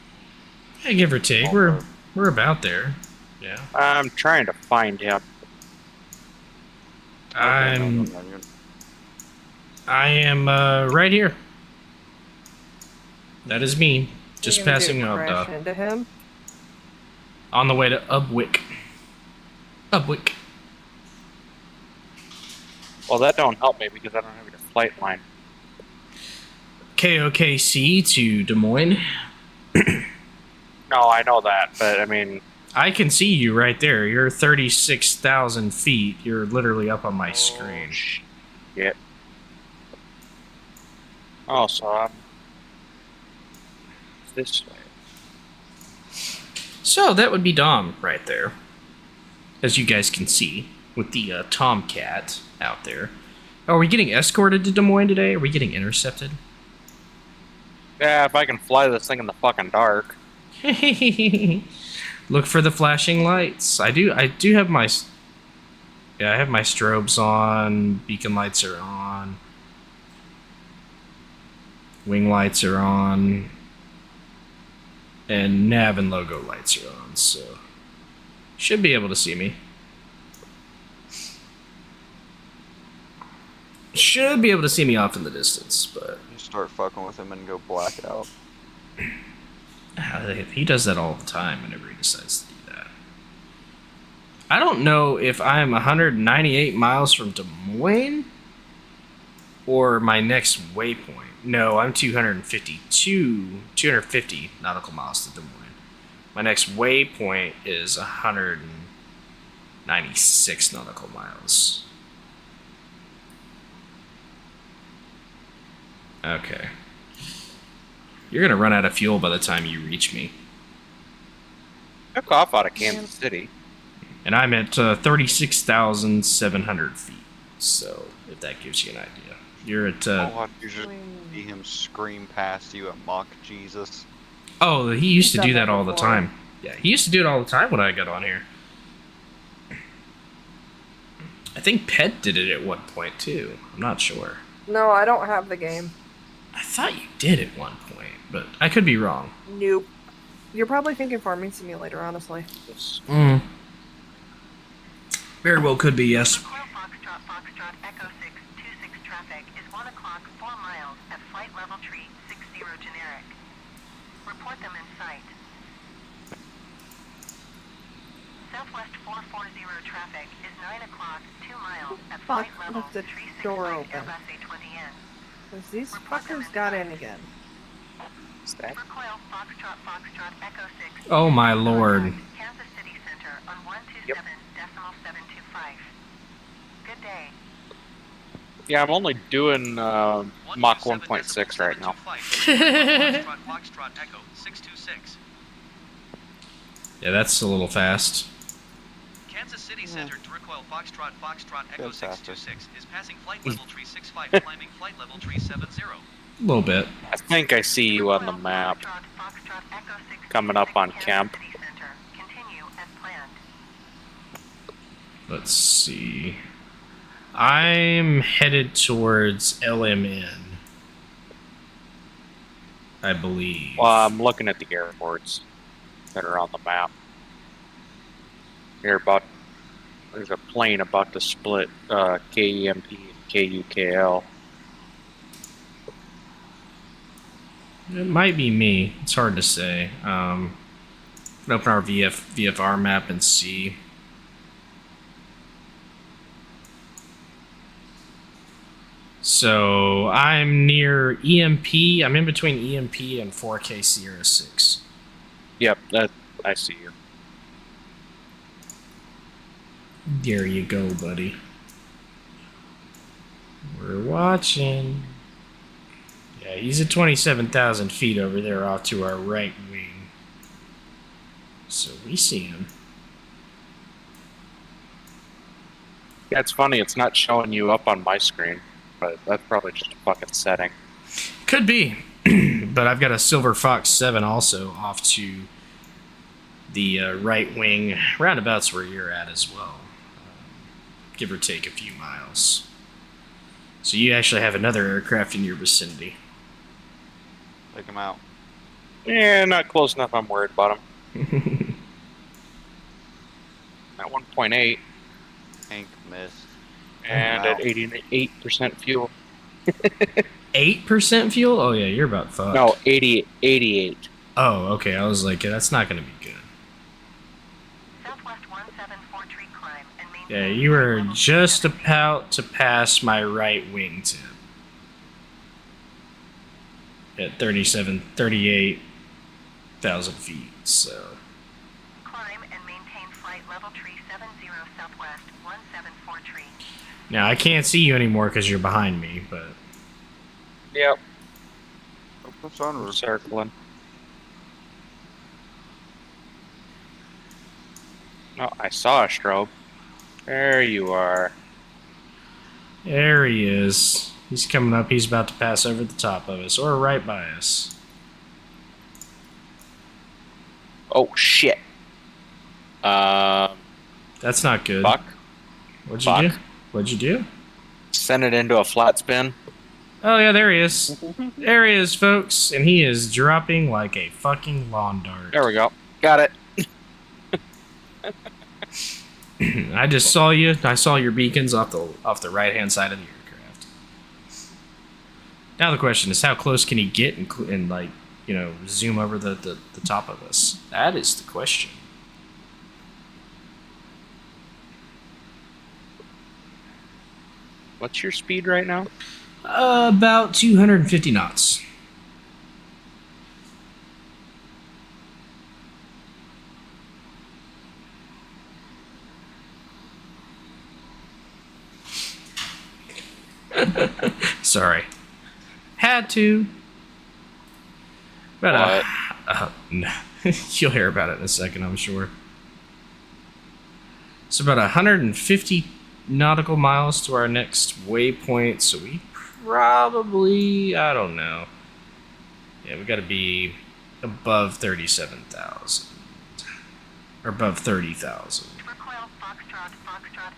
Yeah, give or take. We're about there. Yeah. I'm trying to find him. I am right here. That is me. Just You're gonna passing crash Abda. into him. On the way to Ubwick. Ubwick. Well, that don't help me because I don't have your flight line. KOKC to Des Moines. No, I know that, but I mean, I can see you right there. You're 36,000 feet. You're literally up on my screen. shit. Oh, so I'm this way. So that would be Dom right there. As you guys can see, with the Tomcat out there. Are we getting escorted to Des Moines today? Are we getting intercepted? Yeah, if I can fly this thing in the fucking dark. Look for the flashing lights. I do have my... Yeah, I have my strobes on. Beacon lights are on. Wing lights are on. And nav and logo lights are on, so... Should be able to see me. Should be able to see me off in the distance, but You start fucking with him and go black out. he does that all the time whenever he decides to do that. I don't know if I'm 198 miles from Des Moines or my next waypoint. No, I'm 250 nautical miles to Des Moines. My next waypoint is 196 nautical miles. Okay. You're gonna run out of fuel by the time you reach me. Took off out of Kansas City. And I'm at 36,700 feet. So, if that gives you an idea. You're at, You just see him scream past you at Mock Jesus. oh, he used to He's do done that that all the before. time. Yeah, he used to do it all the time when I got on here. I think Pet did it at one point, too. I'm not sure. No, I don't have the game. I thought you did at one point, but I could be wrong. Nope. You're probably thinking Farming Simulator, honestly. Mm. Very well could be, yes. Recoil Foxtrot, Foxtrot, Echo 626 traffic is 1 o'clock, 4 miles at flight level tree 60 generic. Report them in sight. Southwest 440 traffic is 9 o'clock, 2 miles at Fuck, flight level left the tree door 65 open. Airbus A20N. Because these fuckers got in again. Recoil Foxtrot, Foxtrot, Echo 6. Oh my lord. Kansas City Center on 127.725. Good day. Yeah, I'm only doing Mach 1.6 right now. Foxtrot, Foxtrot, Echo 626. Yeah, that's a little fast. Kansas City Center to recoil Foxtrot, Foxtrot, Echo Goes faster. 626 is passing flight level tree 65, climbing flight level tree 70. A little bit. I think I see you on the map. Coming up on camp. Continue as planned. Let's see. I'm headed towards LMN. I believe. Well, I'm looking at the airports that are on the map. There's a plane about to split KEMP and KUKL. It might be me. It's hard to say. Can open our VFR map and see. So I'm near EMP. I'm in between EMP and 4K Sierra 6. Yep, I see you. There you go, buddy. We're watching. Yeah, he's at 27,000 feet over there off to our right wing. So we see him. Yeah, it's funny, it's not showing you up on my screen, but that's probably just a fucking setting. Could be. But I've got a Silver Fox 7 also off to the right wing, roundabouts where you're at as well. Give or take a few miles. So you actually have another aircraft in your vicinity. Take him out. Yeah, not close enough, I'm worried about him. At 1.8, Hank missed. and Wow. at 88% fuel. 8% fuel? Oh yeah, you're about fucked. No, 88. Oh, okay. I was like, that's not going to be good. Southwest 174 tree climb and maintain. Yeah, you were just about to pass my right wingtip. At 38,000 feet, so. Climb and maintain flight level tree 70 Southwest 174 tree. Now, I can't see you anymore because you're behind me, but. Yep, Open sunroof. circling. Oh, I saw a strobe. There you are. There he is. He's coming up. He's about to pass over the top of us, or right by us. Oh, shit. That's not good. Fuck. What'd you Fuck. do? What'd you do? Send it into a flat spin. Oh, yeah, there he is. There he is, folks. And he is dropping like a fucking lawn dart. There we go. Got it. I just saw you. I saw your beacons off the right-hand side of the aircraft. Now the question is, how close can he get and like, zoom over the top of us? That is the question. What's your speed right now? About 250 knots. Sorry. Had to. But no. You'll hear about it in a second, I'm sure. It's about 150 nautical miles to our next waypoint, so we probably, I don't know. Yeah, we gotta be above 37,000. Or above 30,000. Recoil Foxtrot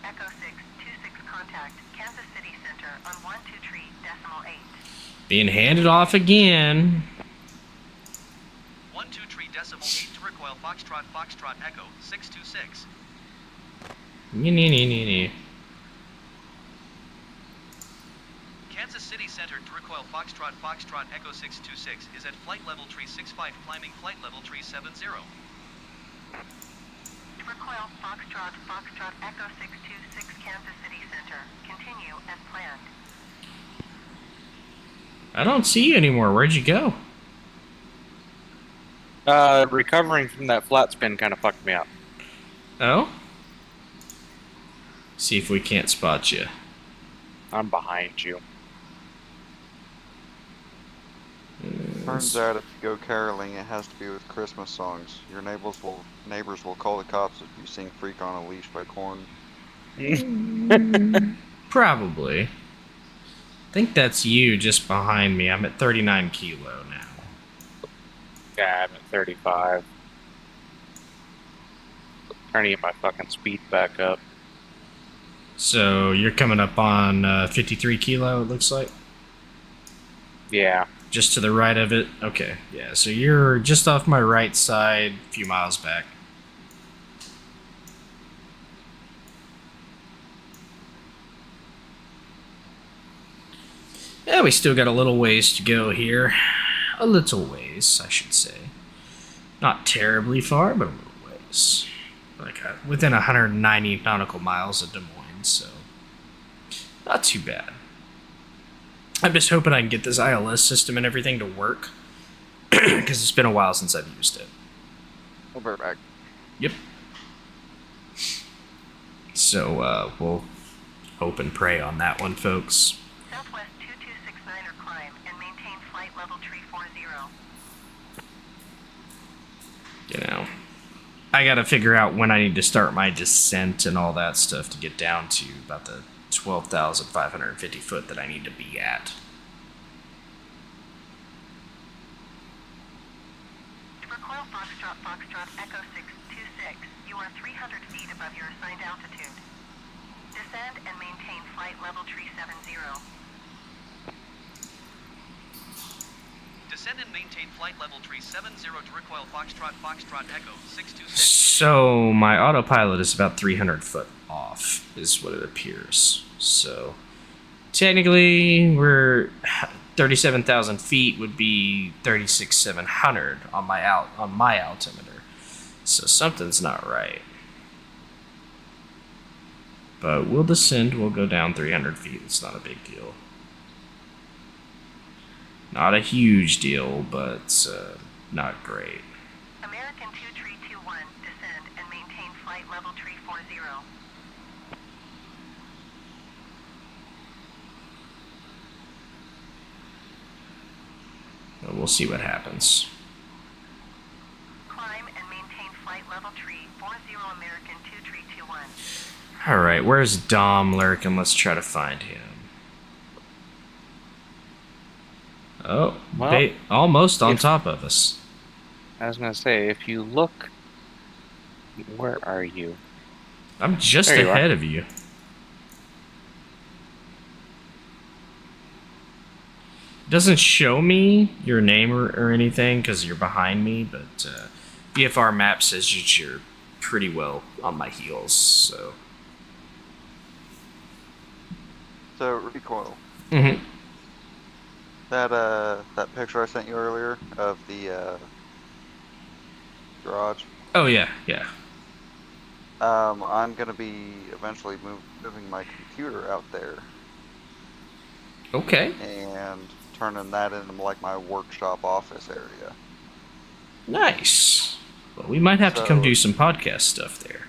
Echo 626 contact Kansas City Center on 123.8. Being handed off again. 123.8 to recoil Foxtrot Echo 626. Kansas City Center to recoil Foxtrot Echo 626 is at flight level tree 65 climbing flight level tree 70. Recoil Foxtrot Echo 626 Kansas City Center. Continue as planned. I don't see you anymore. Where'd you go? Recovering from that flat spin kind of fucked me up. Oh? See if we can't spot you. I'm behind you. Turns out if you go caroling, it has to be with Christmas songs. Your neighbors will call the cops if you sing "Freak on a Leash" by Korn. Probably. I think that's you just behind me. I'm at 39 kilo now. Yeah, I'm at 35. Trying to get my fucking speed back up. So you're coming up on 53 kilo, it looks like? Yeah. Just to the right of it? Okay, yeah. So you're just off my right side, a few miles back. Yeah, we still got a little ways to go here. A little ways, I should say. Not terribly far, but a little ways. Like within 190 nautical miles of Des Moines, so not too bad. I'm just hoping I can get this ILS system and everything to work, because it's been a while since I've used it. We'll be right back. Yep. So we'll hope and pray on that one, folks. Southwest 2269er climb and maintain flight level tree 40. I gotta figure out when I need to start my descent and all that stuff to get down to about the 12,550 foot that I need to be at. Recoil Foxtrot Echo 626. You are 300 feet above your assigned altitude. Descend and maintain flight level tree 70. Descend and maintain flight level tree 70 to recoil Foxtrot Echo 626. So my autopilot is about 300 foot off, is what it appears. So technically, we're 37,000 feet would be 36,700 on my altimeter. So something's not right. But we'll descend. We'll go down 300 feet. It's not a big deal. Not a huge deal, but not great. American 2321, descend and maintain flight level tree 40. But we'll see what happens. Climb and maintain flight level tree 40 American 2321. Alright, where's Dom lurking? Let's try to find him. Oh, Well, almost on top of us. I was gonna say, if you look, where are you? I'm just There you are. ahead of you. Doesn't show me your name or anything because you're behind me, but VFR map says that you're pretty well on my heels, so. So, recoil. Mm-hmm. that picture I sent you earlier of the garage. Oh yeah, yeah. I'm gonna be eventually moving my computer out there Okay. and turning that into like my workshop office area. Nice. Well, we might have to come So- do some podcast stuff there.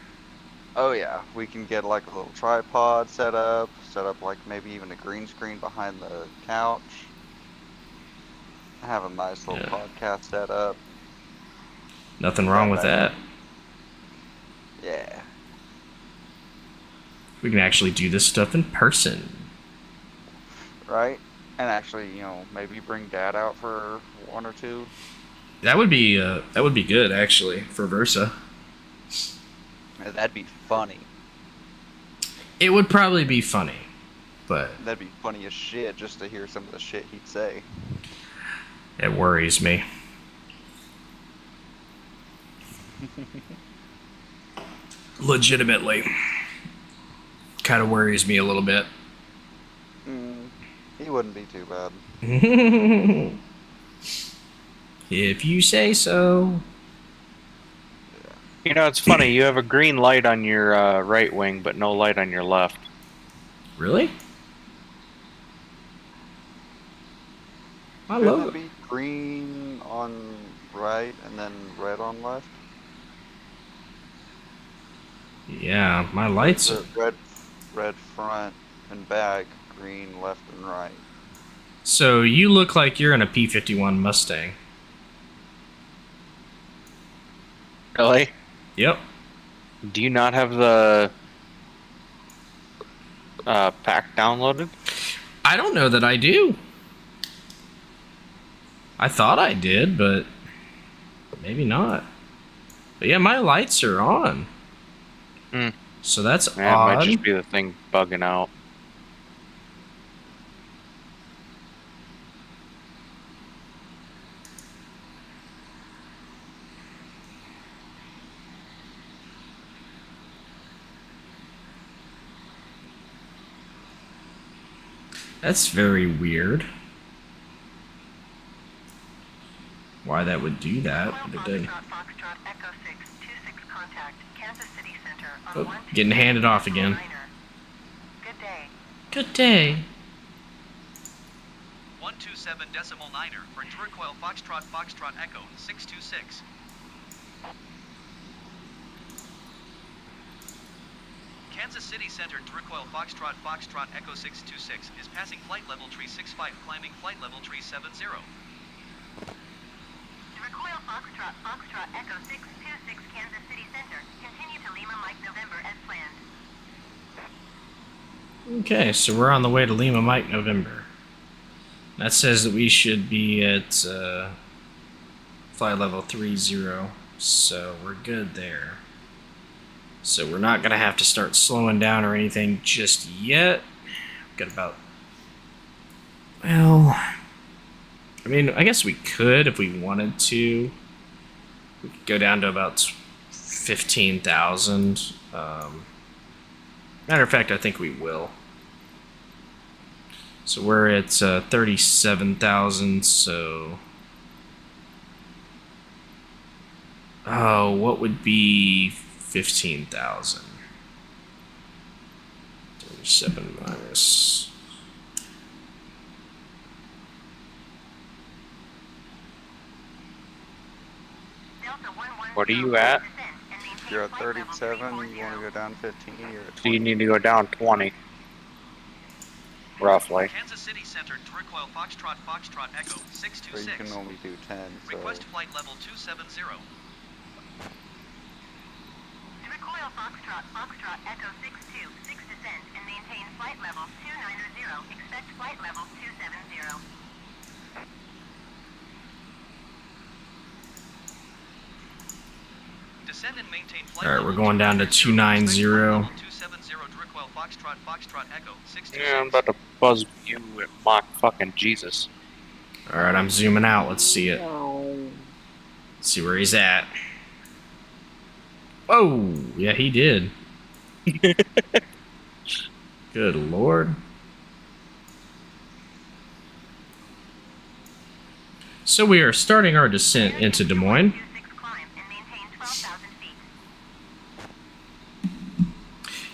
Oh yeah, we can get like a little tripod set up like maybe even a green screen behind the couch. Have a nice little Yeah. podcast set up. Nothing wrong with that. Yeah. We can actually do this stuff in person. Right? And actually, maybe bring Dad out for one or two. That would be good actually for Versa. That'd be funny. It would probably be funny, but That'd be funny as shit just to hear some of the shit he'd say. it worries me. Legitimately. Kind of worries me a little bit. He wouldn't be too bad. If you say so. You know, it's funny. You have a green light on your right wing, but no light on your left. Really? I Shouldn't love it it. be green on right and then red on left? Yeah, my lights. So red front and back, green left and right. So you look like you're in a P-51 Mustang. Really? Yep. Do you not have the pack downloaded? I don't know that I do. I thought I did, but maybe not. But yeah, my lights are on. Hmm. So that's Yeah, it odd. might just be the thing bugging out. That's very weird. Why that would do that? But it did. Foxtrot Echo 626 contact Kansas City Center on Oh, getting handed off again. Good day. Good day. 127.9er for Turquoise Foxtrot Echo 626. Kansas City Center Turquoise Foxtrot Echo 626 is passing flight level tree 65, climbing flight level tree 70. Recoil Foxtrot Echo 626 Kansas City Center. Continue to Lima Mike November as planned. Okay, so we're on the way to Lima Mike November. That says that we should be at flight level 30, so we're good there. So we're not going to have to start slowing down or anything just yet. Got about... Well... I mean, I guess we could if we wanted to. We could go down to about 15,000. Matter of fact, I think we will. So we're at 37,000, so... Oh, what would be 15,000? 37 minus... What are you at? You're at 37, you want to go down 15, you're at So 20. you need to go down 20. Roughly. Kansas City Center Turquoise Foxtrot Echo So you 626. can only do 10, so... Request flight level 270. Recoil Foxtrot Echo 626 descend and maintain flight level 290. Expect flight level 270. Descend and maintain flight Alright, level we're going down to 290. 270 Turquoise Foxtrot Echo 626. Yeah, I'm about to buzz you at Mach fucking Jesus. Alright, I'm zooming out. Let's see it. Let's see where he's at. Oh, yeah, he did. Good lord. So we are starting our descent into Des Moines. 26 climb and maintain 12,000 feet.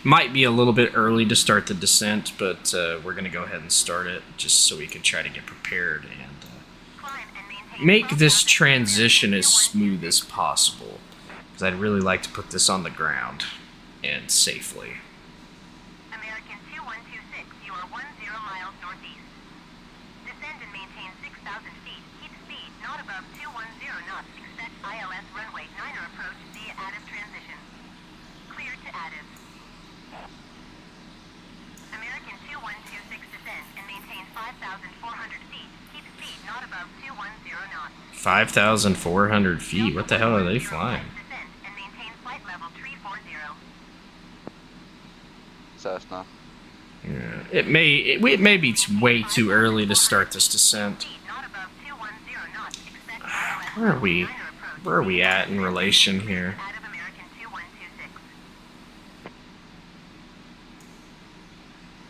Might be a little bit early to start the descent, but we're going to go ahead and start it just so we can try to get prepared and Climb and maintain make this 12,000 transition as smooth as possible. Because I'd really like to put this on the ground and safely. American 2126, you are 10 miles northeast. Descend and maintain 6,000 feet. Keep speed not above 210 knots. Expect ILS runway 9er approach via additive transition. Clear to additive. American 2126, descend and maintain 5,400 feet. Keep speed not above 210 knots. 5,400 feet? What the hell are they flying? Descend and maintain flight level 340. Cessna. Yeah, it may be way too early to start this descent. Speed not above 210 knots. Expect ILS Where are we? runway 9er approach Where are we via at in additive relation transition. here? Additive American 2126.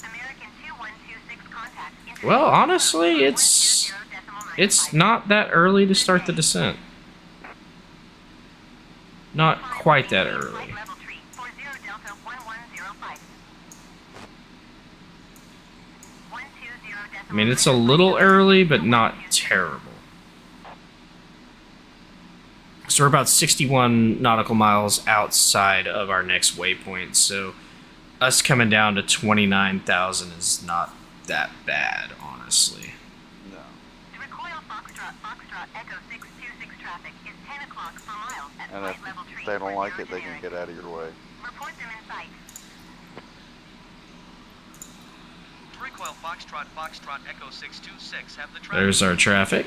American 2126 contact. Well, honestly, it's not that early to start the descent. Not quite that early. Flight level 340 Delta 1105. 120 I mean, it's a little early, but not terrible. So we're about 61 nautical miles outside of our next waypoint, so us coming down to 29,000 is not that bad, honestly. No. To recoil Foxtrot Echo 626 traffic is 10 o'clock per mile at And flight if level 3. they don't like it, they can get out of your way. Report them in sight. To recoil Foxtrot Echo 626, have the traffic. There's our traffic.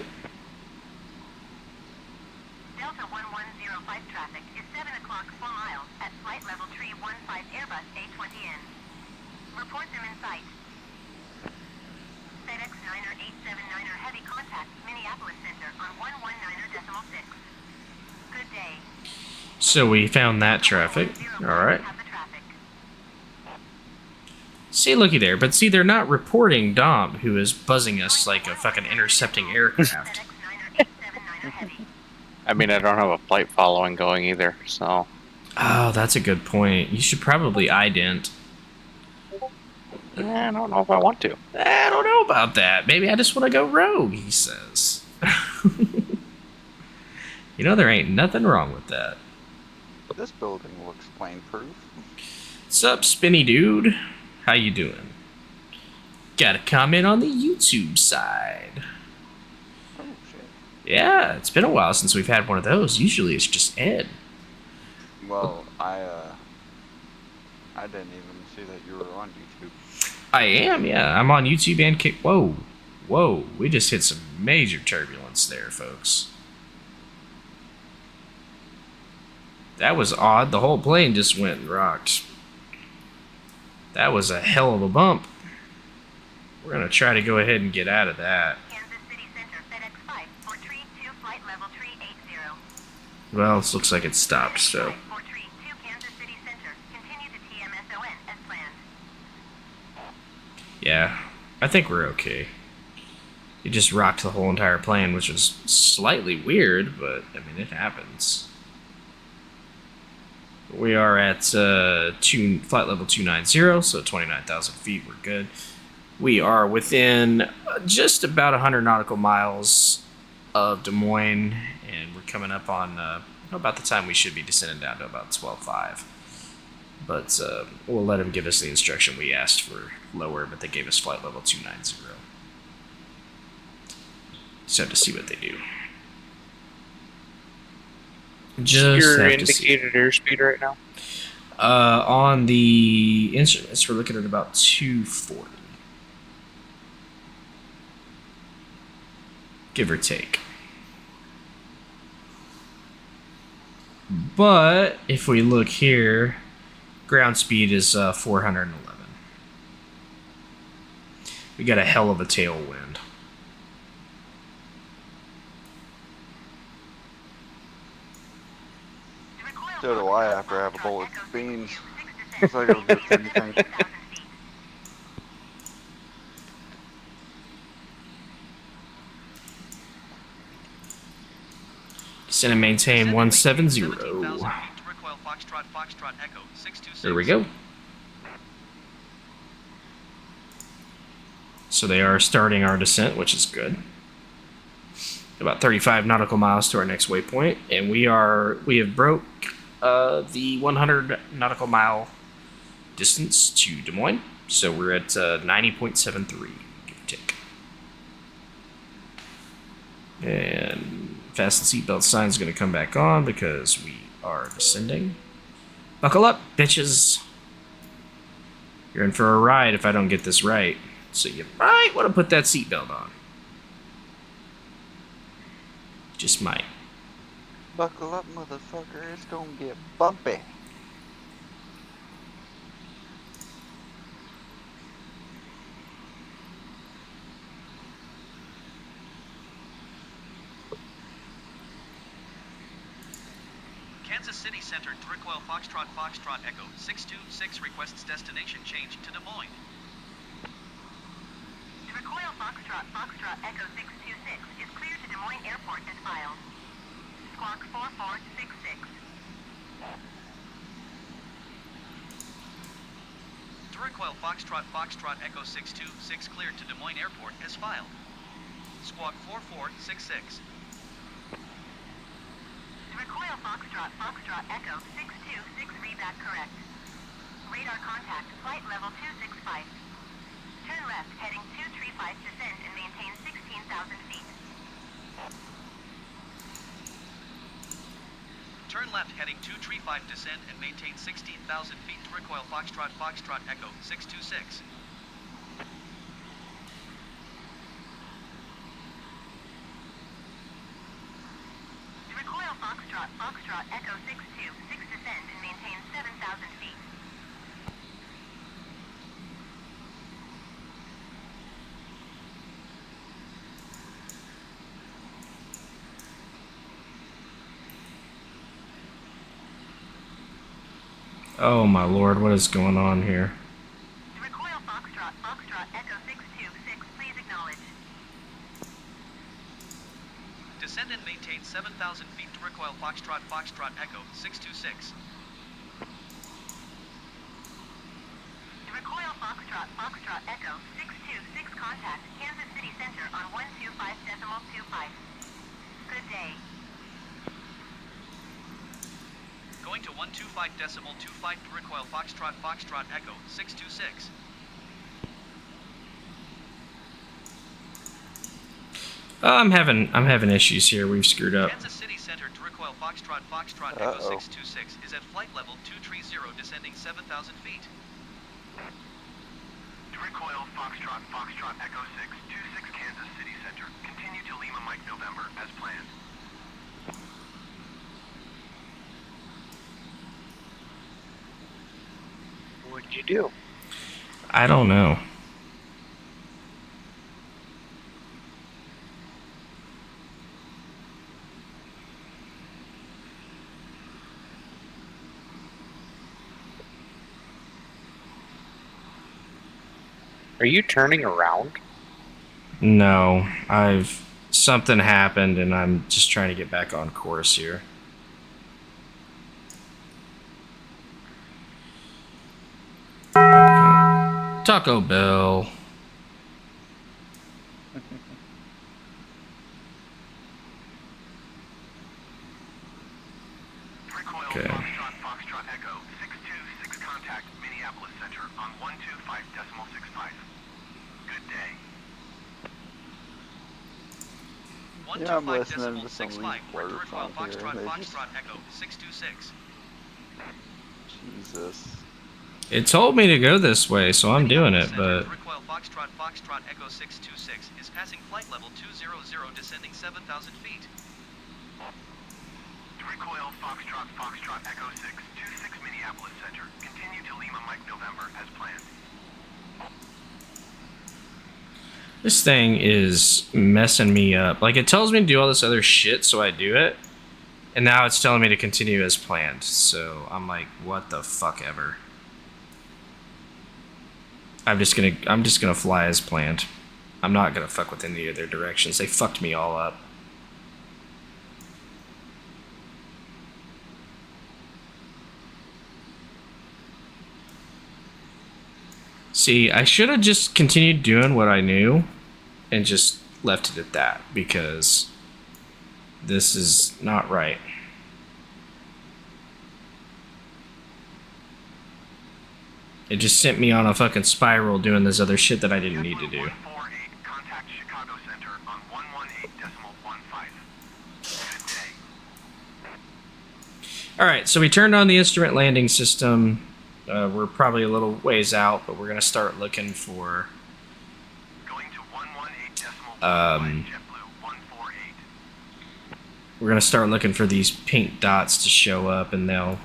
Delta 1105 traffic is 7 o'clock 4 miles at flight level 315 Airbus A20N. Report them in sight. FedEx 9er 879er heavy contact Minneapolis Center on 119.6. Good day. So we found that traffic. Alright. Have the traffic. See, looky there. But see, they're not reporting Dom, who is buzzing us like a fucking intercepting aircraft. FedEx 9er 879er heavy. I mean, I don't have a flight following going either, so. Oh, that's a good point. You should probably ident. I don't know if I want to. I don't know about that. Maybe I just want to go rogue, he says. You know, there ain't nothing wrong with that. This building looks plane-proof. What's up, Spinny Dude? How you doing? Got a comment on the YouTube side. Oh, shit. Yeah, it's been a while since we've had one of those. Usually it's just Ed. Well, I didn't even see that you were on YouTube. I am, yeah. I'm on YouTube and Kick. Whoa. Whoa. We just hit some major turbulence there, folks. That was odd. The whole plane just went and rocked. That was a hell of a bump. We're going to try to go ahead and get out of that. Kansas City Center FedEx 5 for 32 flight level 380. Well, this looks like it stopped, so. 432 Kansas City Center. Continue to TMSON as planned. Yeah, I think we're okay. It just rocked the whole entire plane, which was slightly weird, but, I mean, it happens. We are at flight level 290, so 29,000 feet, we're good. We are within just about 100 nautical miles of Des Moines, and we're coming up on about the time we should be descending down to about 12.5. But we'll let them give us the instruction we asked for lower, but they gave us flight level 290. Just have to see what they do. Just Your have to see. indicated airspeed right now? On the instruments, we're looking at about 240. Give or take. But if we look here, ground speed is 411. We got a hell of a tailwind. So do I after I have a bowl of beans. Looks like it'll do the same thing. Descend and maintain 170. 17,000 feet to recoil Foxtrot, Foxtrot, Echo 626. There we go. So they are starting our descent, which is good. About 35 nautical miles to our next waypoint, and we have broke the 100 nautical mile distance to Des Moines. So we're at 90.73, give or take. And fasten seatbelt sign is going to come back on because we are descending. Buckle up, bitches. You're in for a ride if I don't get this right. So you might want to put that seatbelt on. Just might. Buckle up, motherfucker. It's gonna get bumpy. Kansas City Center to recoil Foxtrot, Foxtrot, Echo 626 requests destination change to Des Moines. The recoil Foxtrot, Foxtrot, Echo 626 is clear to Des Moines Airport as filed. Squawk 4466. To recoil Foxtrot, Foxtrot, Echo 626 cleared to Des Moines Airport as filed. Squawk 4466. The recoil Foxtrot, Foxtrot, Echo 626 read correct. Radar contact, flight level 265. Turn left, heading 235, descend and maintain 16,000 feet. Turn left heading 235, descend and maintain 16,000 feet to recoil Foxtrot, Foxtrot, Echo 626. The recoil Foxtrot, Foxtrot, Echo 626 descend and maintain 7,000 feet. Oh my lord, what is going on here? The recoil Foxtrot, Foxtrot, Echo 626, please acknowledge. Descend and maintain 7,000 feet to recoil Foxtrot, Foxtrot, Echo 626. The recoil Foxtrot, Foxtrot, Echo 626 contact Kansas City Center on 125.25. Good day. Going to 125.25 to recoil Foxtrot, Foxtrot, Echo 626. I'm having issues here. We've screwed up. Kansas City Center to recoil Foxtrot, Foxtrot, Echo 626 is at flight level 230, descending 7,000 feet. To recoil Foxtrot, Foxtrot, Echo 626 Kansas City Center. Continue to Lima Mike November as planned. What'd you do? I don't know. Are you turning around? No, something happened and I'm just trying to get back on course here. Okay. Taco Bell. Okay. Foxtrot, Foxtrot, Echo 626 contact Minneapolis Center on 125.65. Good day. Yeah, I'm listening to some 125.65 words to recoil on here. Foxtrot, They just- Foxtrot, Echo 626. Jesus. It told me to go this way, so I'm doing it, Center but to recoil Foxtrot, Foxtrot, Echo 626 is passing flight level 200, descending 7,000 feet. To recoil Foxtrot, Foxtrot, Echo 626 Minneapolis Center. Continue to Lima Mike November as planned. this thing is messing me up. Like, it tells me to do all this other shit, so I do it. And now it's telling me to continue as planned. So I'm like, what the fuck ever. I'm just gonna fly as planned. I'm not gonna fuck with any of their directions. They fucked me all up. See, I should have just continued doing what I knew and just left it at that, because this is not right. It just sent me on a fucking spiral doing this other shit that I didn't need to do. 148, contact Chicago Center on 118.15. Good day. Alright, so we turned on the instrument landing system. We're probably a little ways out, but we're going to start looking for... Going to 118.15, JetBlue 148. We're going to start looking for these pink dots to show up, and they'll,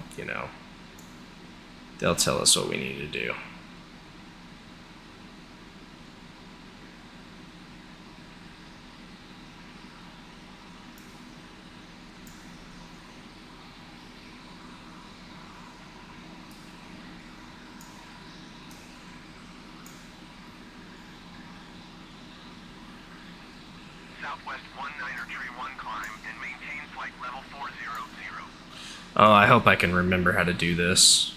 they'll tell us what we need to do. Southwest 19er Tree 1 climb and maintain flight level 400. Oh, I hope I can remember how to do this.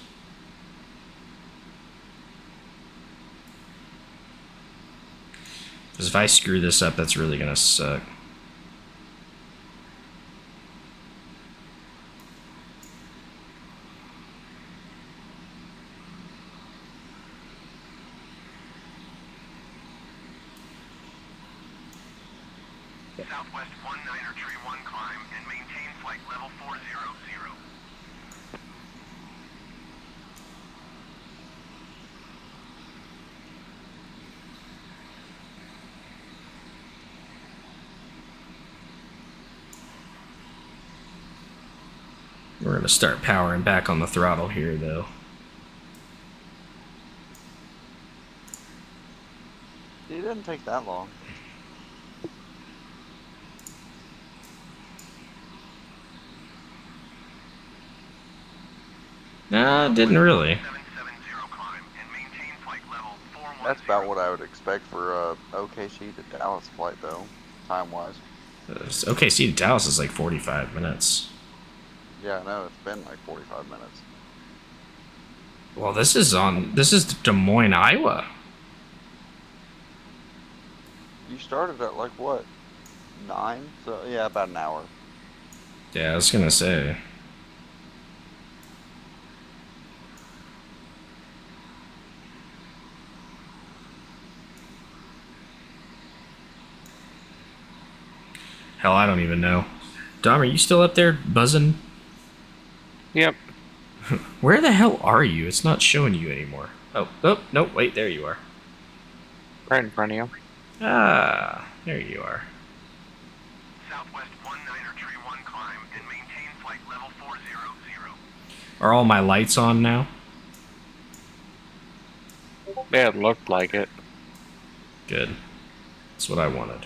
Because if I screw this up, that's really going to suck. Southwest 19er Tree 1 climb and maintain flight level 400. We're going to start powering back on the throttle here, though. It didn't take that long. Nah, it didn't really. 770 climb and maintain flight level 410. That's about what I would expect for OKC to Dallas flight, though, time-wise. OKC to Dallas is like 45 minutes. Yeah, I know, it's been like 45 minutes. Well, this is Des Moines, Iowa. You started at like, what, 9? So, yeah, about an hour. Yeah, I was going to say. Hell, I don't even know. Dom, are you still up there buzzing? Yep. Where the hell are you? It's not showing you anymore. Oh, no, wait, there you are. Right in front of you. Ah, there you are. Southwest 19er Tree 1 climb and maintain flight level 400. Are all my lights on now? Yeah, it looked like it. Good. That's what I wanted.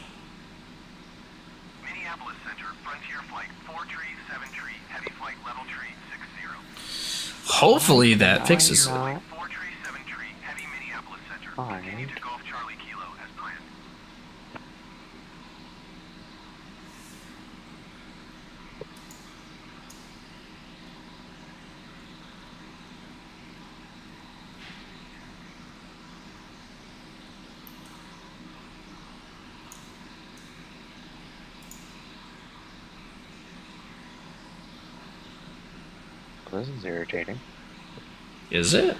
Minneapolis Center, Frontier Flight 4 tree, 7 tree, heavy flight level tree 60. Hopefully that fixes it. 4 tree, 7 tree, heavy Minneapolis Center. Continue to Golf Charlie Kilo as planned. This is irritating. Is it?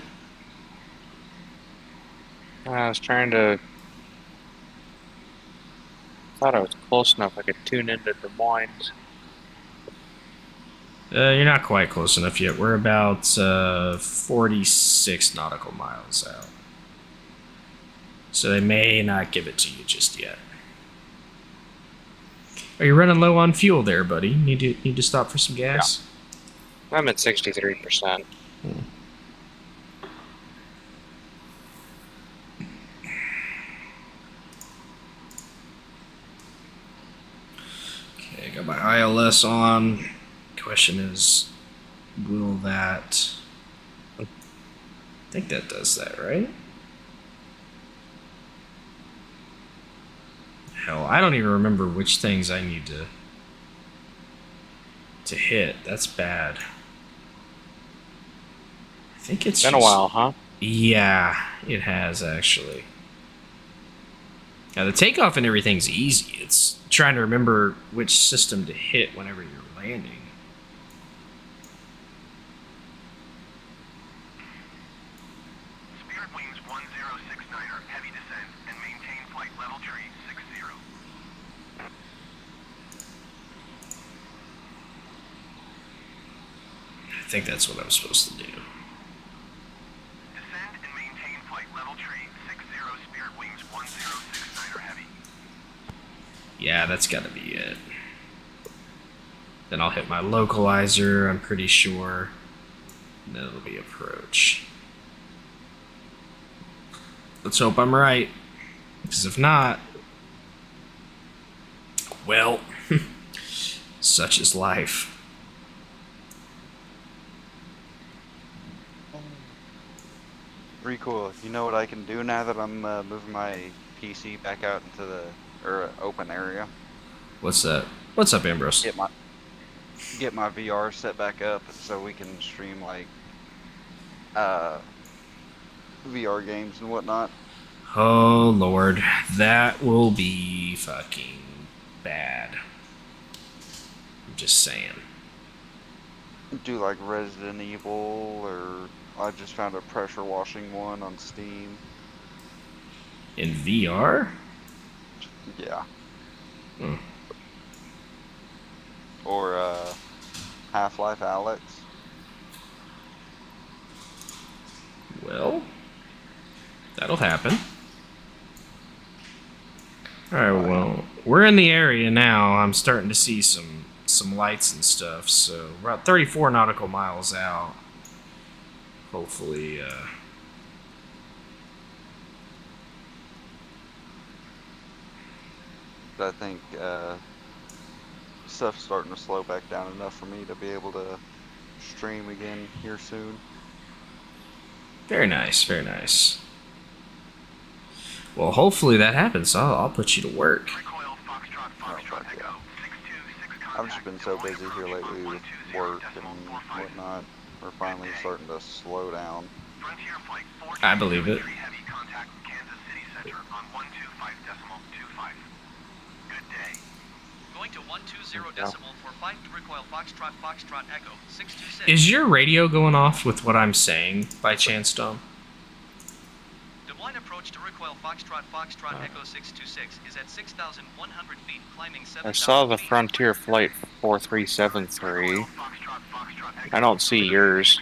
I was trying to... thought I was close enough I could tune into Des Moines. You're not quite close enough yet. We're about 46 nautical miles out. So they may not give it to you just yet. Are you running low on fuel there, buddy? Need to stop for some gas? Yeah. I'm at 63%. Okay, got my ILS on. Question is, will that... I think that does that, right? Hell, I don't even remember which things I need to hit. That's bad. I think it's Been a while, huh? Yeah, it has actually. Now the takeoff and everything's easy. It's trying to remember which system to hit whenever you're landing. Spirit Wings 1069er, heavy descent, and maintain flight level tree 60. I think that's what I'm supposed to do. Descend and maintain flight level tree 60, Spirit Wings 1069er, heavy. Yeah, that's gotta be it. Then I'll hit my localizer, I'm pretty sure. And then it'll be approach. Let's hope I'm right. Because if not, well, such is life. Recoil, you know what I can do now that I'm moving my PC back out into the open area? What's that? What's up, Ambrose? Get my VR set back up so we can stream like VR games and whatnot. Oh lord, that will be fucking bad. I'm just saying. Do like Resident Evil, or I just found a pressure washing one on Steam. In VR? Yeah. Hmm. Or Half-Life Alex. Well, that'll happen. Alright, well, we're in the area now. I'm starting to see some lights and stuff, so we're about 34 nautical miles out. Hopefully, I think stuff's starting to slow back down enough for me to be able to stream again here soon. very nice, very nice. Well, hopefully that happens. I'll put you to work. Recoil Foxtrot, Foxtrot, Echo 626 contact. I've just been so busy here lately with work and whatnot. We're finally starting to slow down. Frontier Flight 4 I believe it. heavy contact Kansas City Center on 125.25. Good day. Going to 120 decimal for flight to recoil Foxtrot, Foxtrot, Echo 626. Is your radio going off with what I'm saying by chance, Dom? Des Moines approach to recoil Foxtrot, Foxtrot, Echo 626 is at 6,100 feet, climbing 7,000 I saw the feet. Frontier Flight 4373. I don't see yours.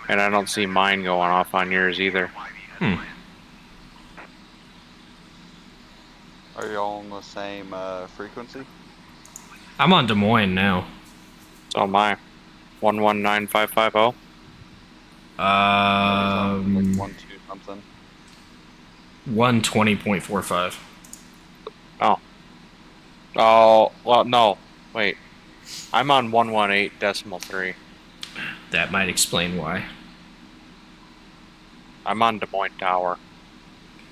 And I don't see mine going off on yours either. Are y'all on the same frequency? I'm on Des Moines now. So am I. 119550. Like 1-2 something. 120.45. Oh. Oh, well, no. Wait. I'm on 118.3. That might explain why. I'm on Des Moines Tower.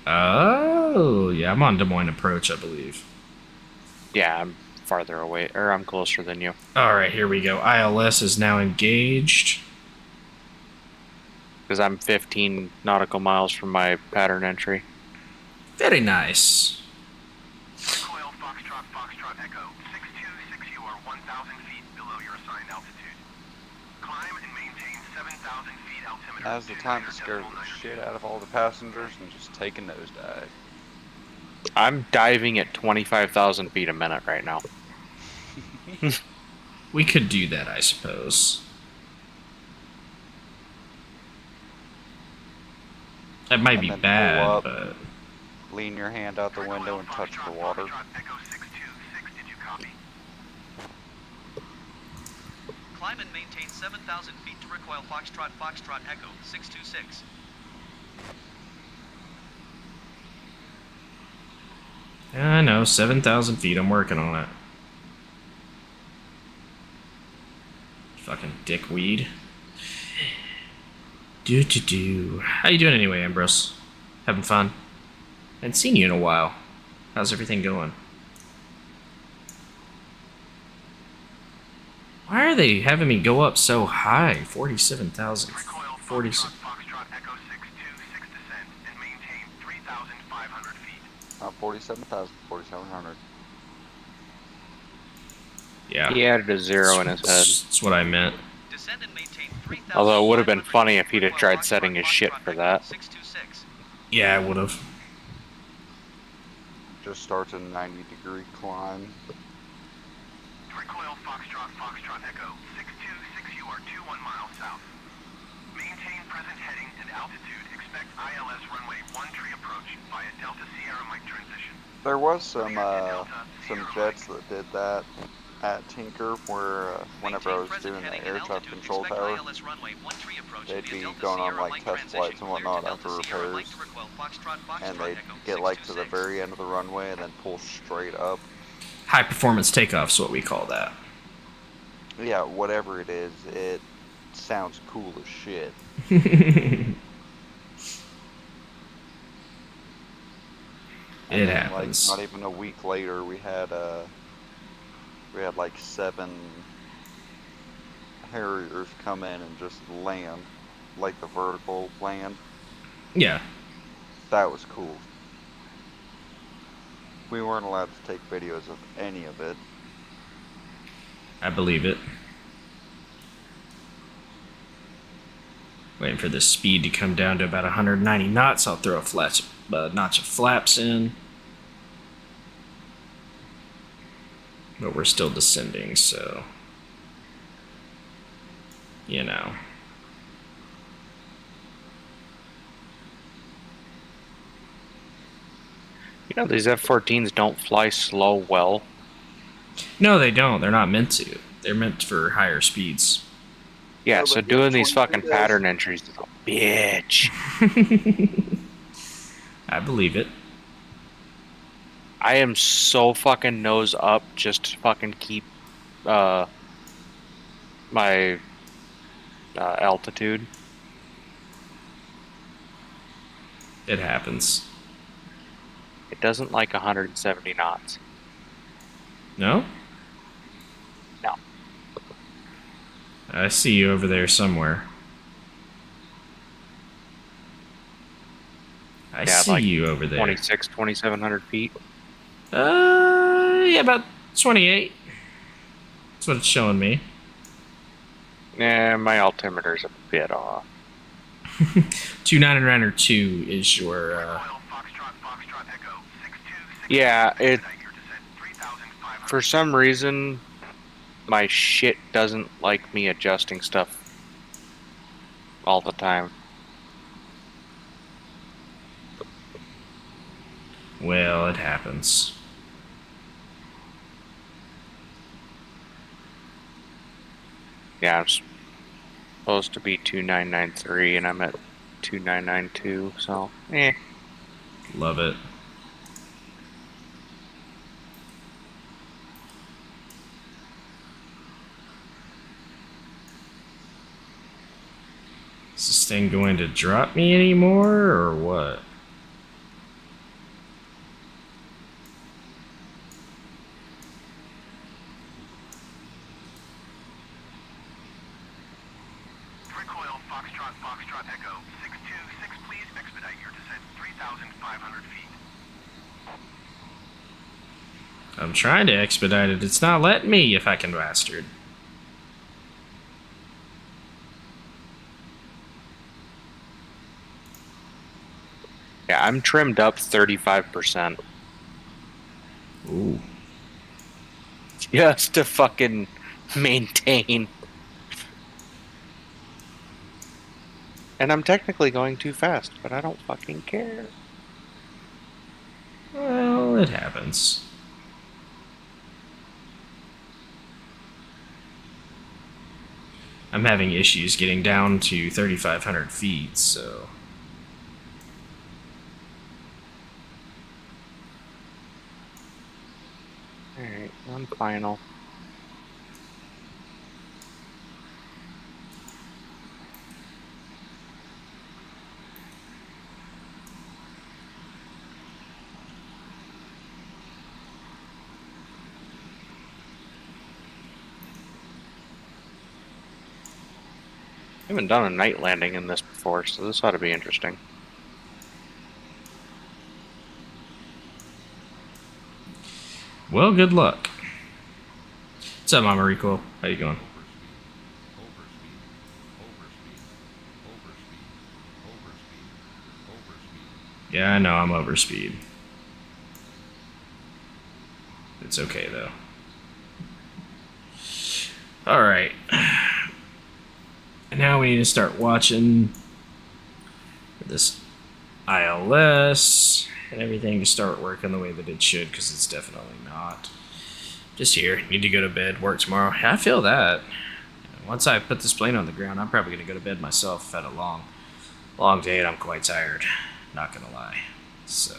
Oh, yeah, I'm on Des Moines Approach, I believe. Yeah, I'm farther away, or I'm closer than you. Alright, here we go. ILS is now engaged. Because I'm 15 nautical miles from my pattern entry. Very nice. Recoil Foxtrot, Foxtrot, Echo 626, you are 1,000 feet below your assigned altitude. Climb and maintain 7,000 feet altimeter. Now's the time to scare the shit out of all the passengers and just take a nosedive. I'm diving at 25,000 feet a minute right now. We could do that, I suppose. That might be And then pull bad, up, but... Lean your hand out the window and touch the water. Echo 626, did you copy? Climb and maintain 7,000 feet to recoil Foxtrot, Foxtrot, Echo 626. I know, 7,000 feet, I'm working on it. Fucking dickweed. Do. How you doing anyway, Ambrose? Having fun? Haven't seen you in a while. How's everything going? Why are they having me go up so high? 47,000. 47. Foxtrot, Echo 6 feet. 47,700. Yeah. He added a 0 in his head. That's what I meant. Descend and maintain 3,000. Although it would have been funny if he'd have tried setting his shit for that. 626. Yeah, I would have. Just starts a 90-degree climb. Recoil Foxtrot, Foxtrot Echo 626, you are 21 miles south. Maintain present heading and altitude. Expect ILS runway 13 approach via Delta Sierra Mike transition. There was some jets that did that at Tinker, where whenever I was doing the air traffic control tower, they'd be going on like test flights and whatnot after repairs, and they'd get like to the very end of the runway and then pull straight up. High performance takeoff's what we call that. Yeah, whatever it is, it sounds cool as shit. It then, happens. Like, not even a week later, we had like 7 Harriers come in and just land, like the vertical land. Yeah. That was cool. We weren't allowed to take videos of any of it. I believe it. Waiting for the speed to come down to about 190 knots. I'll throw a notch of flaps in. But we're still descending, so... You know. You know, these F-14s don't fly slow well. No, they don't. They're not meant to. They're meant for higher speeds. Yeah, No, so but doing the these F-22 fucking does. pattern entries is a bitch. I believe it. I am so fucking nose up just to fucking keep my altitude. It happens. It doesn't like 170 knots. No? No. I see you over there somewhere. I Yeah, see like you over there. 2,700 feet. Yeah, about 28. That's what it's showing me. Yeah, my altimeter's a bit off. 299 or 2 is your, Recoil Foxtrot, Foxtrot Echo 626. Yeah, it. Expedite your descent 3,500. For some reason, my shit doesn't like me adjusting stuff all the time. Well, it happens. Yeah, I'm supposed to be 2993 and I'm at 2992, so Love it. Is this thing going to drop me anymore, or what? Recoil Foxtrot, Foxtrot Echo 626. Please expedite your descent 3,500 feet. I'm trying to expedite it. It's not letting me, you fucking bastard. yeah, I'm trimmed up 35%. Ooh. Just to fucking maintain. And I'm technically going too fast, but I don't fucking care. Well, it happens. I'm having issues getting down to 3,500 feet, so... Alright, one final. I haven't done a night landing in this before, so this ought to be interesting. Well, good luck. What's up, Mama Rico? How you going? Yeah, I know I'm overspeed. It's okay though. Alright. And now we need to start watching this ILS and everything to start working the way that it should, because it's definitely not. Just here, need to go to bed, work tomorrow. I feel that. Once I put this plane on the ground, I'm probably going to go to bed myself. I've had a long day and I'm quite tired. Not going to lie. So.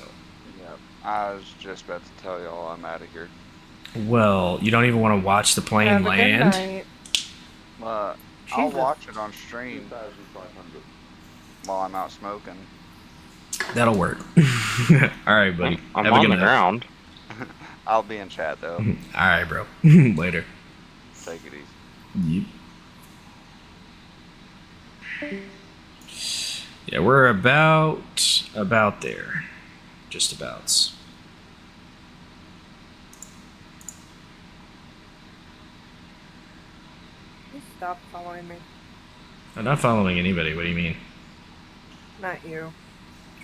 Yep. I was just about to tell y'all I'm out of here. Well, you don't even want to watch the plane Have a good land? night. I'll watch it on stream while I'm out smoking. That'll work. Alright, buddy. I'm Have a on good the night. ground. I'll be in chat though. Alright, bro. Later. Take it easy. Yep. Yeah, we're about there. Just abouts. Please stop following me. I'm not following anybody. What do you mean? Not you.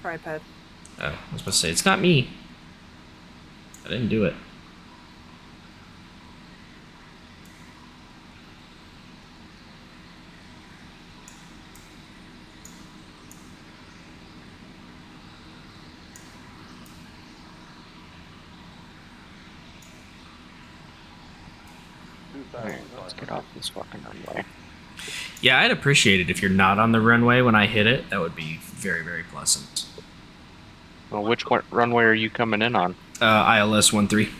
Tripod. Oh, I was about to say, it's not me. I didn't do it. Alright, let's get off this fucking runway. Yeah, I'd appreciate it if you're not on the runway when I hit it. That would be very, very pleasant. Well, which runway are you coming in on? ILS 13.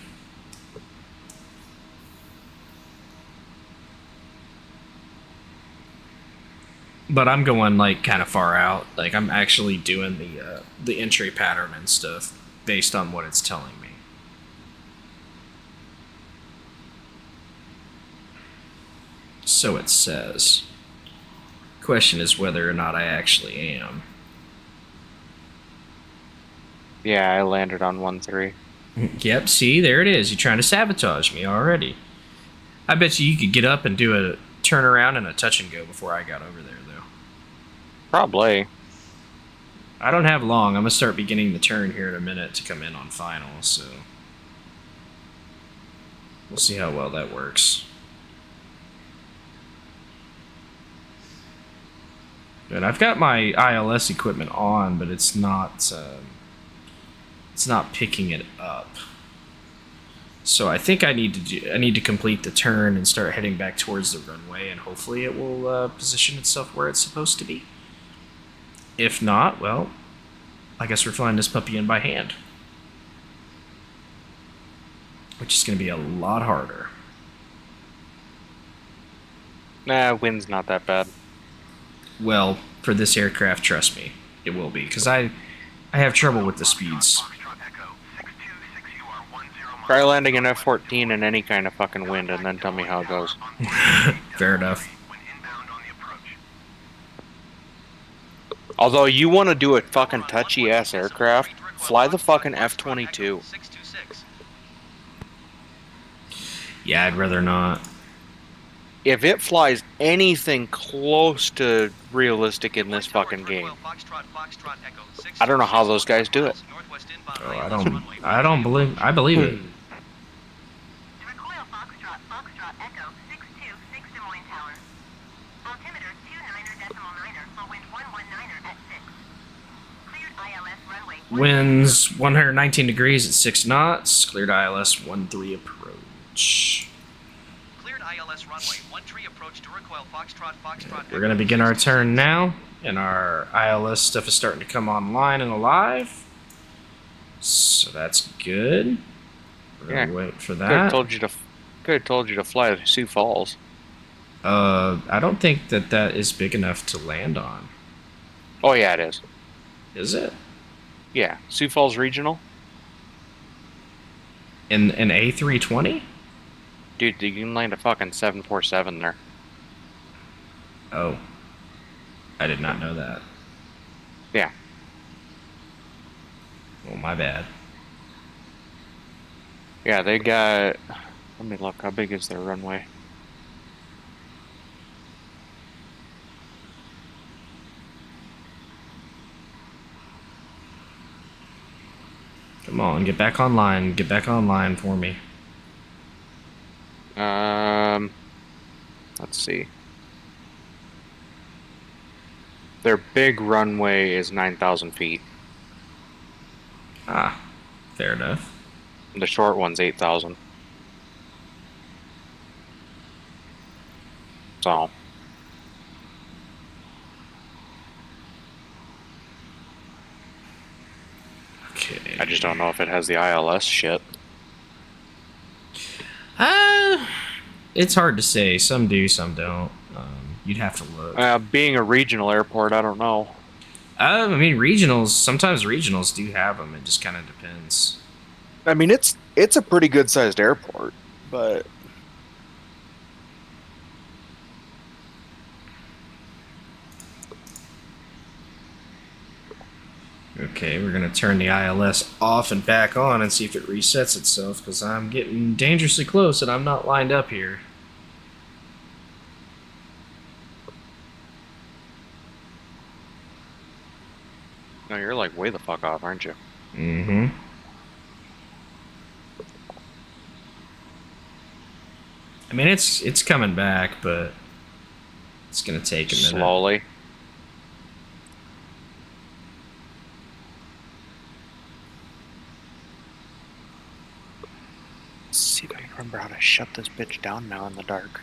But I'm going like kind of far out. Like I'm actually doing the entry pattern and stuff based on what it's telling me. So it says. Question is whether or not I actually am. Yeah, I landed on 1-3. Yep, see, there it is. You're trying to sabotage me already. I bet you could get up and do a turnaround and a touch and go before I got over there, though. Probably. I don't have long. I'm going to start beginning the turn here in a minute to come in on final, so we'll see how well that works. And I've got my ILS equipment on, but it's not picking it up. So I think I need to complete the turn and start heading back towards the runway, and hopefully it will position itself where it's supposed to be. If not, well, I guess we're flying this puppy in by hand, which is going to be a lot harder. Nah, wind's not that bad. Well, for this aircraft, trust me, it will be, because I have trouble with the speeds. Try landing an F-14 in any kind of fucking wind and then tell me how it goes. Fair enough. Although you want to do a fucking touchy-ass aircraft, fly the fucking F-22. Yeah, I'd rather not. If it flies anything close to realistic in this fucking game, I don't know how those guys do it. Oh, I believe it. Recoil Foxtrot Echo 626 Des Moines Tower. Altimeter 29er for wind 119er at 6. Cleared ILS runway. Winds 119 degrees at 6 knots. Cleared ILS 13 approach. Cleared ILS runway 13 approach to recoil Foxtrot We're going to begin our turn now, and our ILS stuff is starting to come online and alive. So that's good. We're going to wait for Could have that. told you to fly to Sioux Falls. I don't think that is big enough to land on. Oh yeah, it is. Is it? Yeah, Sioux Falls Regional. In an A320? Dude, you can land a fucking 747 there. Oh. I did not know that. Yeah. Well, my bad. Yeah, they got. Let me look. How big is their runway? Come on, get back online. Get back online for me. Let's see. Their big runway is 9,000 feet. Ah, fair enough. The short one's 8,000. So. Okay. I just don't know if it has the ILS shit. It's hard to say. Some do, some don't. You'd have to look. Being a regional airport, I don't know. I mean, regionals. Sometimes regionals do have them. It just kind of depends. I mean, it's a pretty good sized airport, but Okay, we're gonna turn the ILS off and back on and see if it resets itself, because I'm getting dangerously close and I'm not lined up here. no, you're like way the fuck off, aren't you? Mm-hmm. I mean, it's coming back, but it's gonna take a minute. Slowly. Let's see if I can remember how to shut this bitch down now in the dark.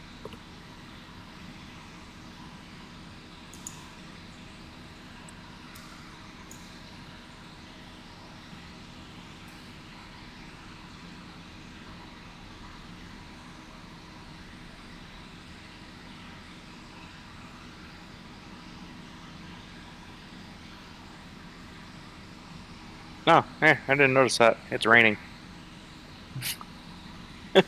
No, I didn't notice that. It's raining. I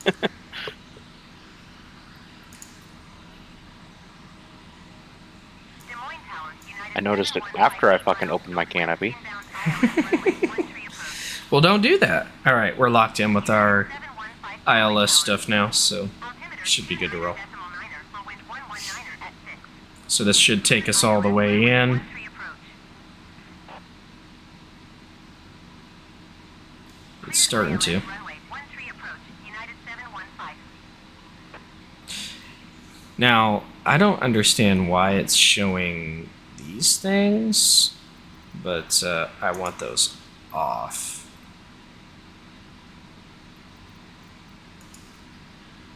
noticed it after I fucking opened my canopy. Well, don't do that. All right, we're locked in with our ILS stuff now, so should be good to roll. So this should take us all the way in. It's starting to. Now, I don't understand why it's showing these things, but I want those off.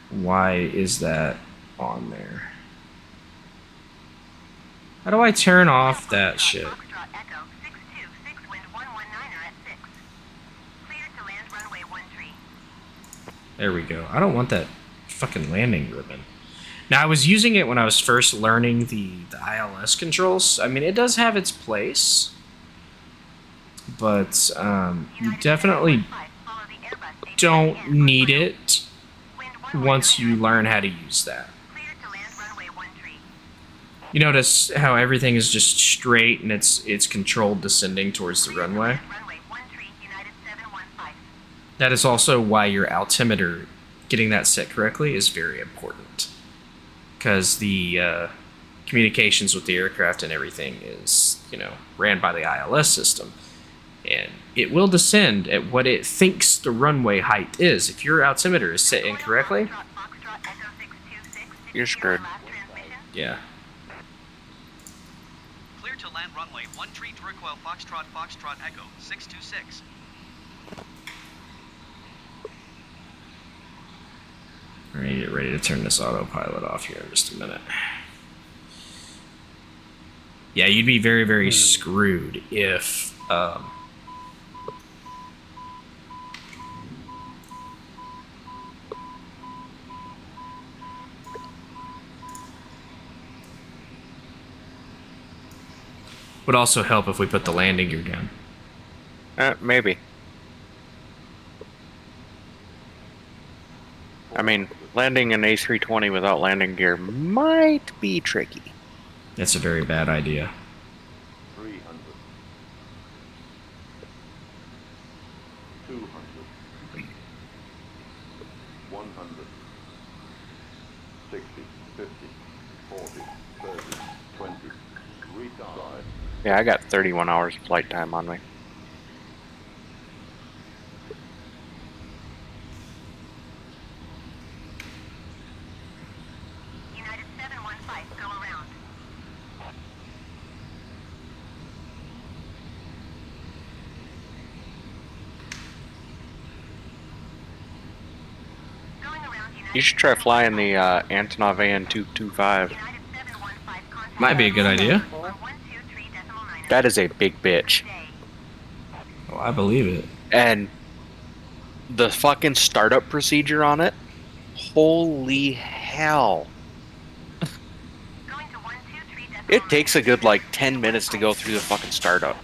Why is that on there? How do I turn off that shit? There we go. I don't want that fucking landing ribbon. Now, I was using it when I was first learning the ILS controls. I mean, it does have its place, but you definitely don't need it once you learn how to use that. You notice how everything is just straight and it's controlled descending towards the runway? That is also why your altimeter, getting that set correctly, is very important. Because the communications with the aircraft and everything is, ran by the ILS system. And it will descend at what it thinks the runway height is. If your altimeter is set incorrectly, you're screwed. Yeah. Clear to land runway 13 to recoil Foxtrot Foxtrot Echo 626. We're gonna get ready to turn this autopilot off here in just a minute. Yeah, you'd be very, very screwed if would also help if we put the landing gear down. Maybe. I mean, landing an A320 without landing gear might be tricky. That's a very bad idea. 300. 200. Yeah, I got 31 hours of flight time on me. United 715, go around. Going around United You should try flying the Antonov AN225. United 715, contact Might be a good idea. 123.9. That is a big bitch. Oh, I believe it. And the fucking startup procedure on it, holy hell. Going to 123.9. It takes a good like 10 minutes to go through the fucking startup.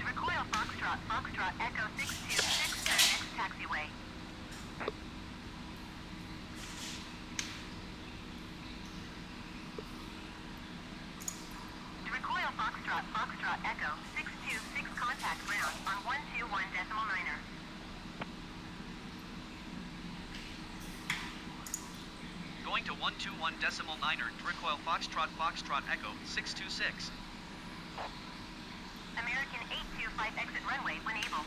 Recoil Foxtrot, Foxtrot, Echo 626, next taxiway. Recoil Foxtrot, Foxtrot, Echo 626, contact ground on 121.9er. Going to 121.9er, recoil Foxtrot, Foxtrot, Echo 626. American 825, exit runway when able.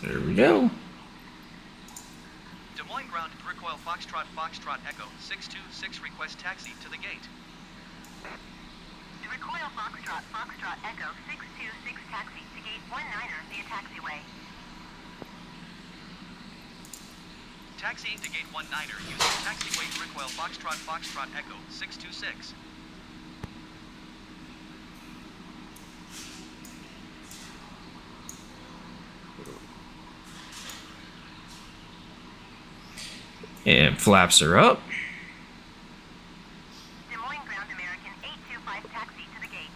There we go. Des Moines ground, recoil Foxtrot, Foxtrot, Echo 626, request taxi to the gate. Recoil Foxtrot, Foxtrot, Echo 626, taxi to gate 19er via taxiway. Taxiing to gate 19er using taxiway recoil Foxtrot, Foxtrot, Echo 626. And flaps are up. Des Moines ground, American 825, taxi to the gate.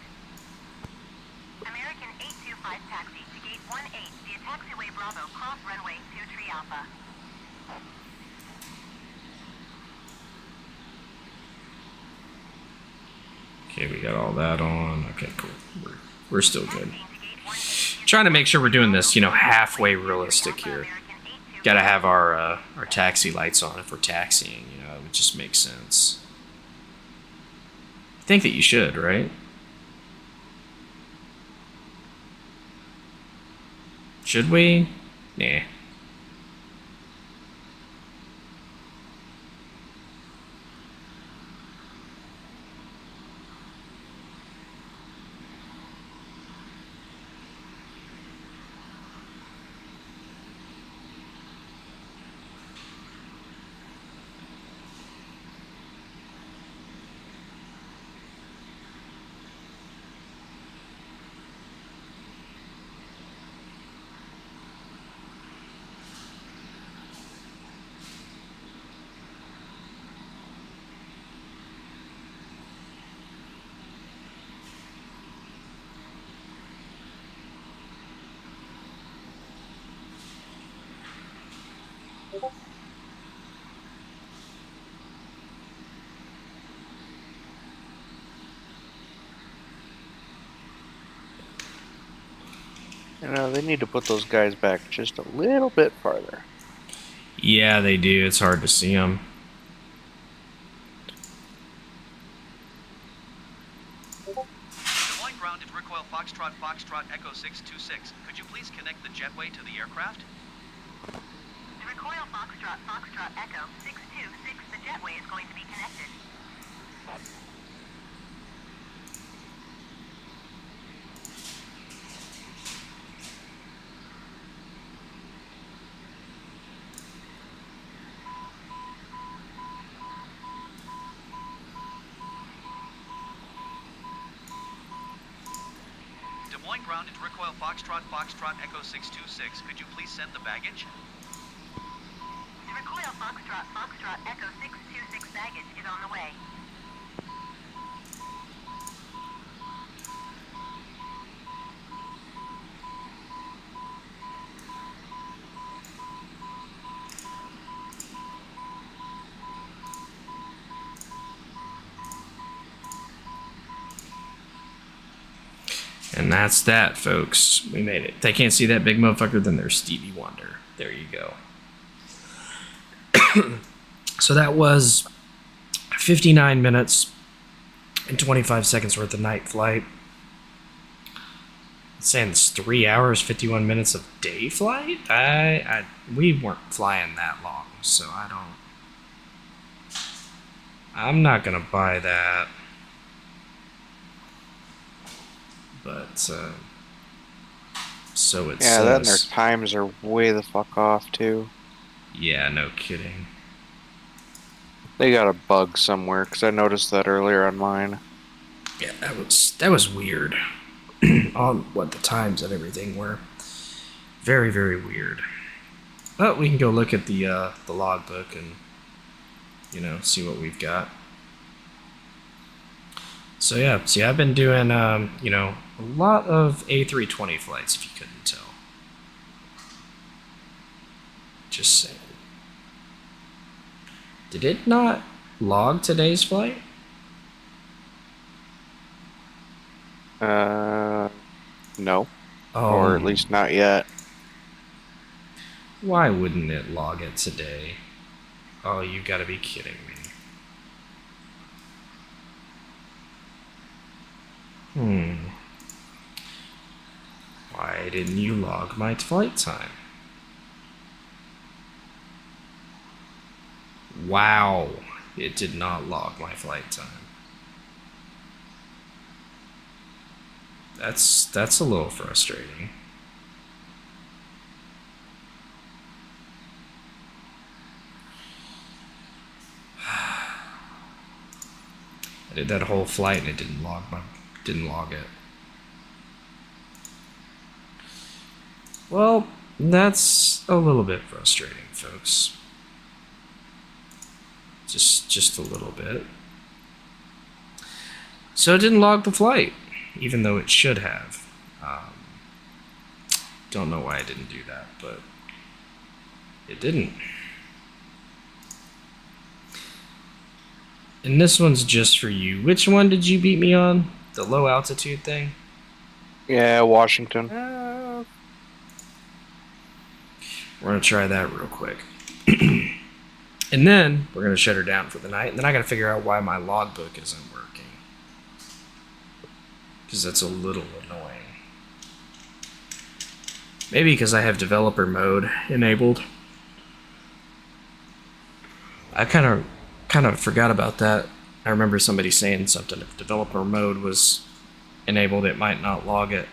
American 825, taxi to gate 18 via taxiway Bravo, cross runway 23 Alpha. Okay, we got all that on. Okay, cool. We're still good. Trying to make sure we're doing this, halfway realistic here. Got to have our taxi lights on if we're taxiing. It would just make sense. I think that you should, right? Should we? Nah. They need to put those guys back just a little bit farther. Yeah, they do. It's hard to see them. Des Moines grounded, recoil Foxtrot, Foxtrot, Echo 626. Could you please connect the jetway to the aircraft? Recoil Foxtrot, Foxtrot, Echo 626, the jetway is going to be connected. Des Moines grounded, recoil Foxtrot, Foxtrot, Echo 626. Could you please send the baggage? Recoil Foxtrot, Foxtrot, Echo 626, baggage is on the way. And that's that, folks. We made it. If they can't see that big motherfucker, then they're Stevie Wonder. There you go. So that was 59 minutes and 25 seconds worth of night flight. It's saying it's 3 hours, 51 minutes of day flight? We weren't flying that long, so I'm not gonna buy that. But, so it Yeah, says. then their times are way the fuck off, too. Yeah, no kidding. They got a bug somewhere, because I noticed that earlier on mine. Yeah, that was weird. On what the times and everything were. Very, very weird. But we can go look at the logbook and, see what we've got. So yeah, I've been doing, a lot of A320 flights, if you couldn't tell. Just saying. Did it not log today's flight? No. Oh. Or at least not yet. Why wouldn't it log it today? Oh, you gotta be kidding me. Why didn't you log my flight time? Wow, it did not log my flight time. That's a little frustrating. I did that whole flight and it didn't log it. Well, that's a little bit frustrating, folks. Just a little bit. So it didn't log the flight, even though it should have. Don't know why I didn't do that, but it didn't. And this one's just for you. Which one did you beat me on? The low altitude thing? Yeah, Washington. We're gonna try that real quick. And then we're gonna shut her down for the night, and then I gotta figure out why my logbook isn't working. Because that's a little annoying. Maybe because I have developer mode enabled. I kind of forgot about that. I remember somebody saying something. If developer mode was enabled, it might not log it.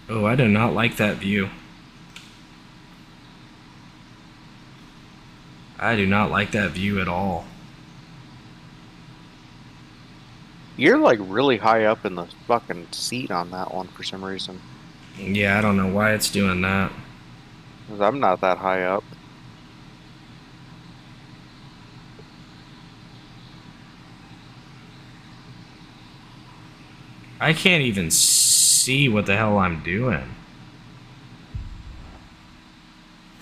Oh, I do not like that view. I do not like that view at all. You're like really high up in the fucking seat on that one for some reason. Yeah, I don't know why it's doing that. 'Cause I'm not that high up. I can't even see what the hell I'm doing.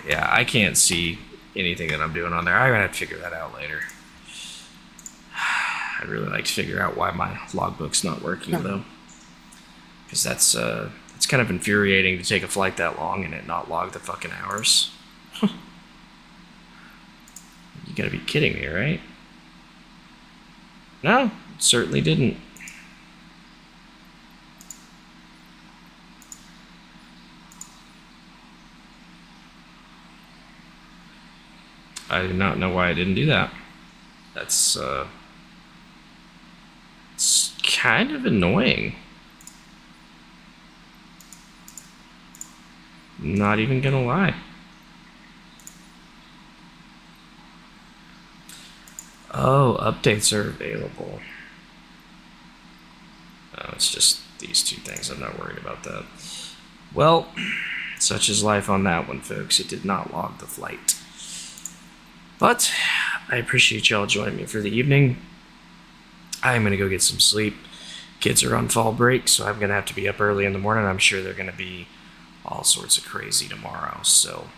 Yeah, I can't see anything that I'm doing on there. I'm gonna have to figure that out later. I'd really like to figure out why my logbook's not working though, because that's it's kind of infuriating to take a flight that long and it not log the fucking hours. You gotta be kidding me, right? No, it certainly didn't. I do not know why I didn't do that. That's it's kind of annoying. Not even gonna lie. Oh, updates are available. Oh, it's just these two things. I'm not worried about that. Well, such is life on that one, folks. It did not log the flight. But I appreciate y'all joining me for the evening. I'm going to go get some sleep. Kids are on fall break, so I'm going to have to be up early in the morning. I'm sure they're going to be all sorts of crazy tomorrow. So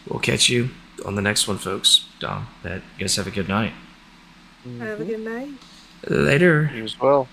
we'll catch you on the next one, folks. Dom, Bet, you guys have a good night. Have a good night. Later. You as well.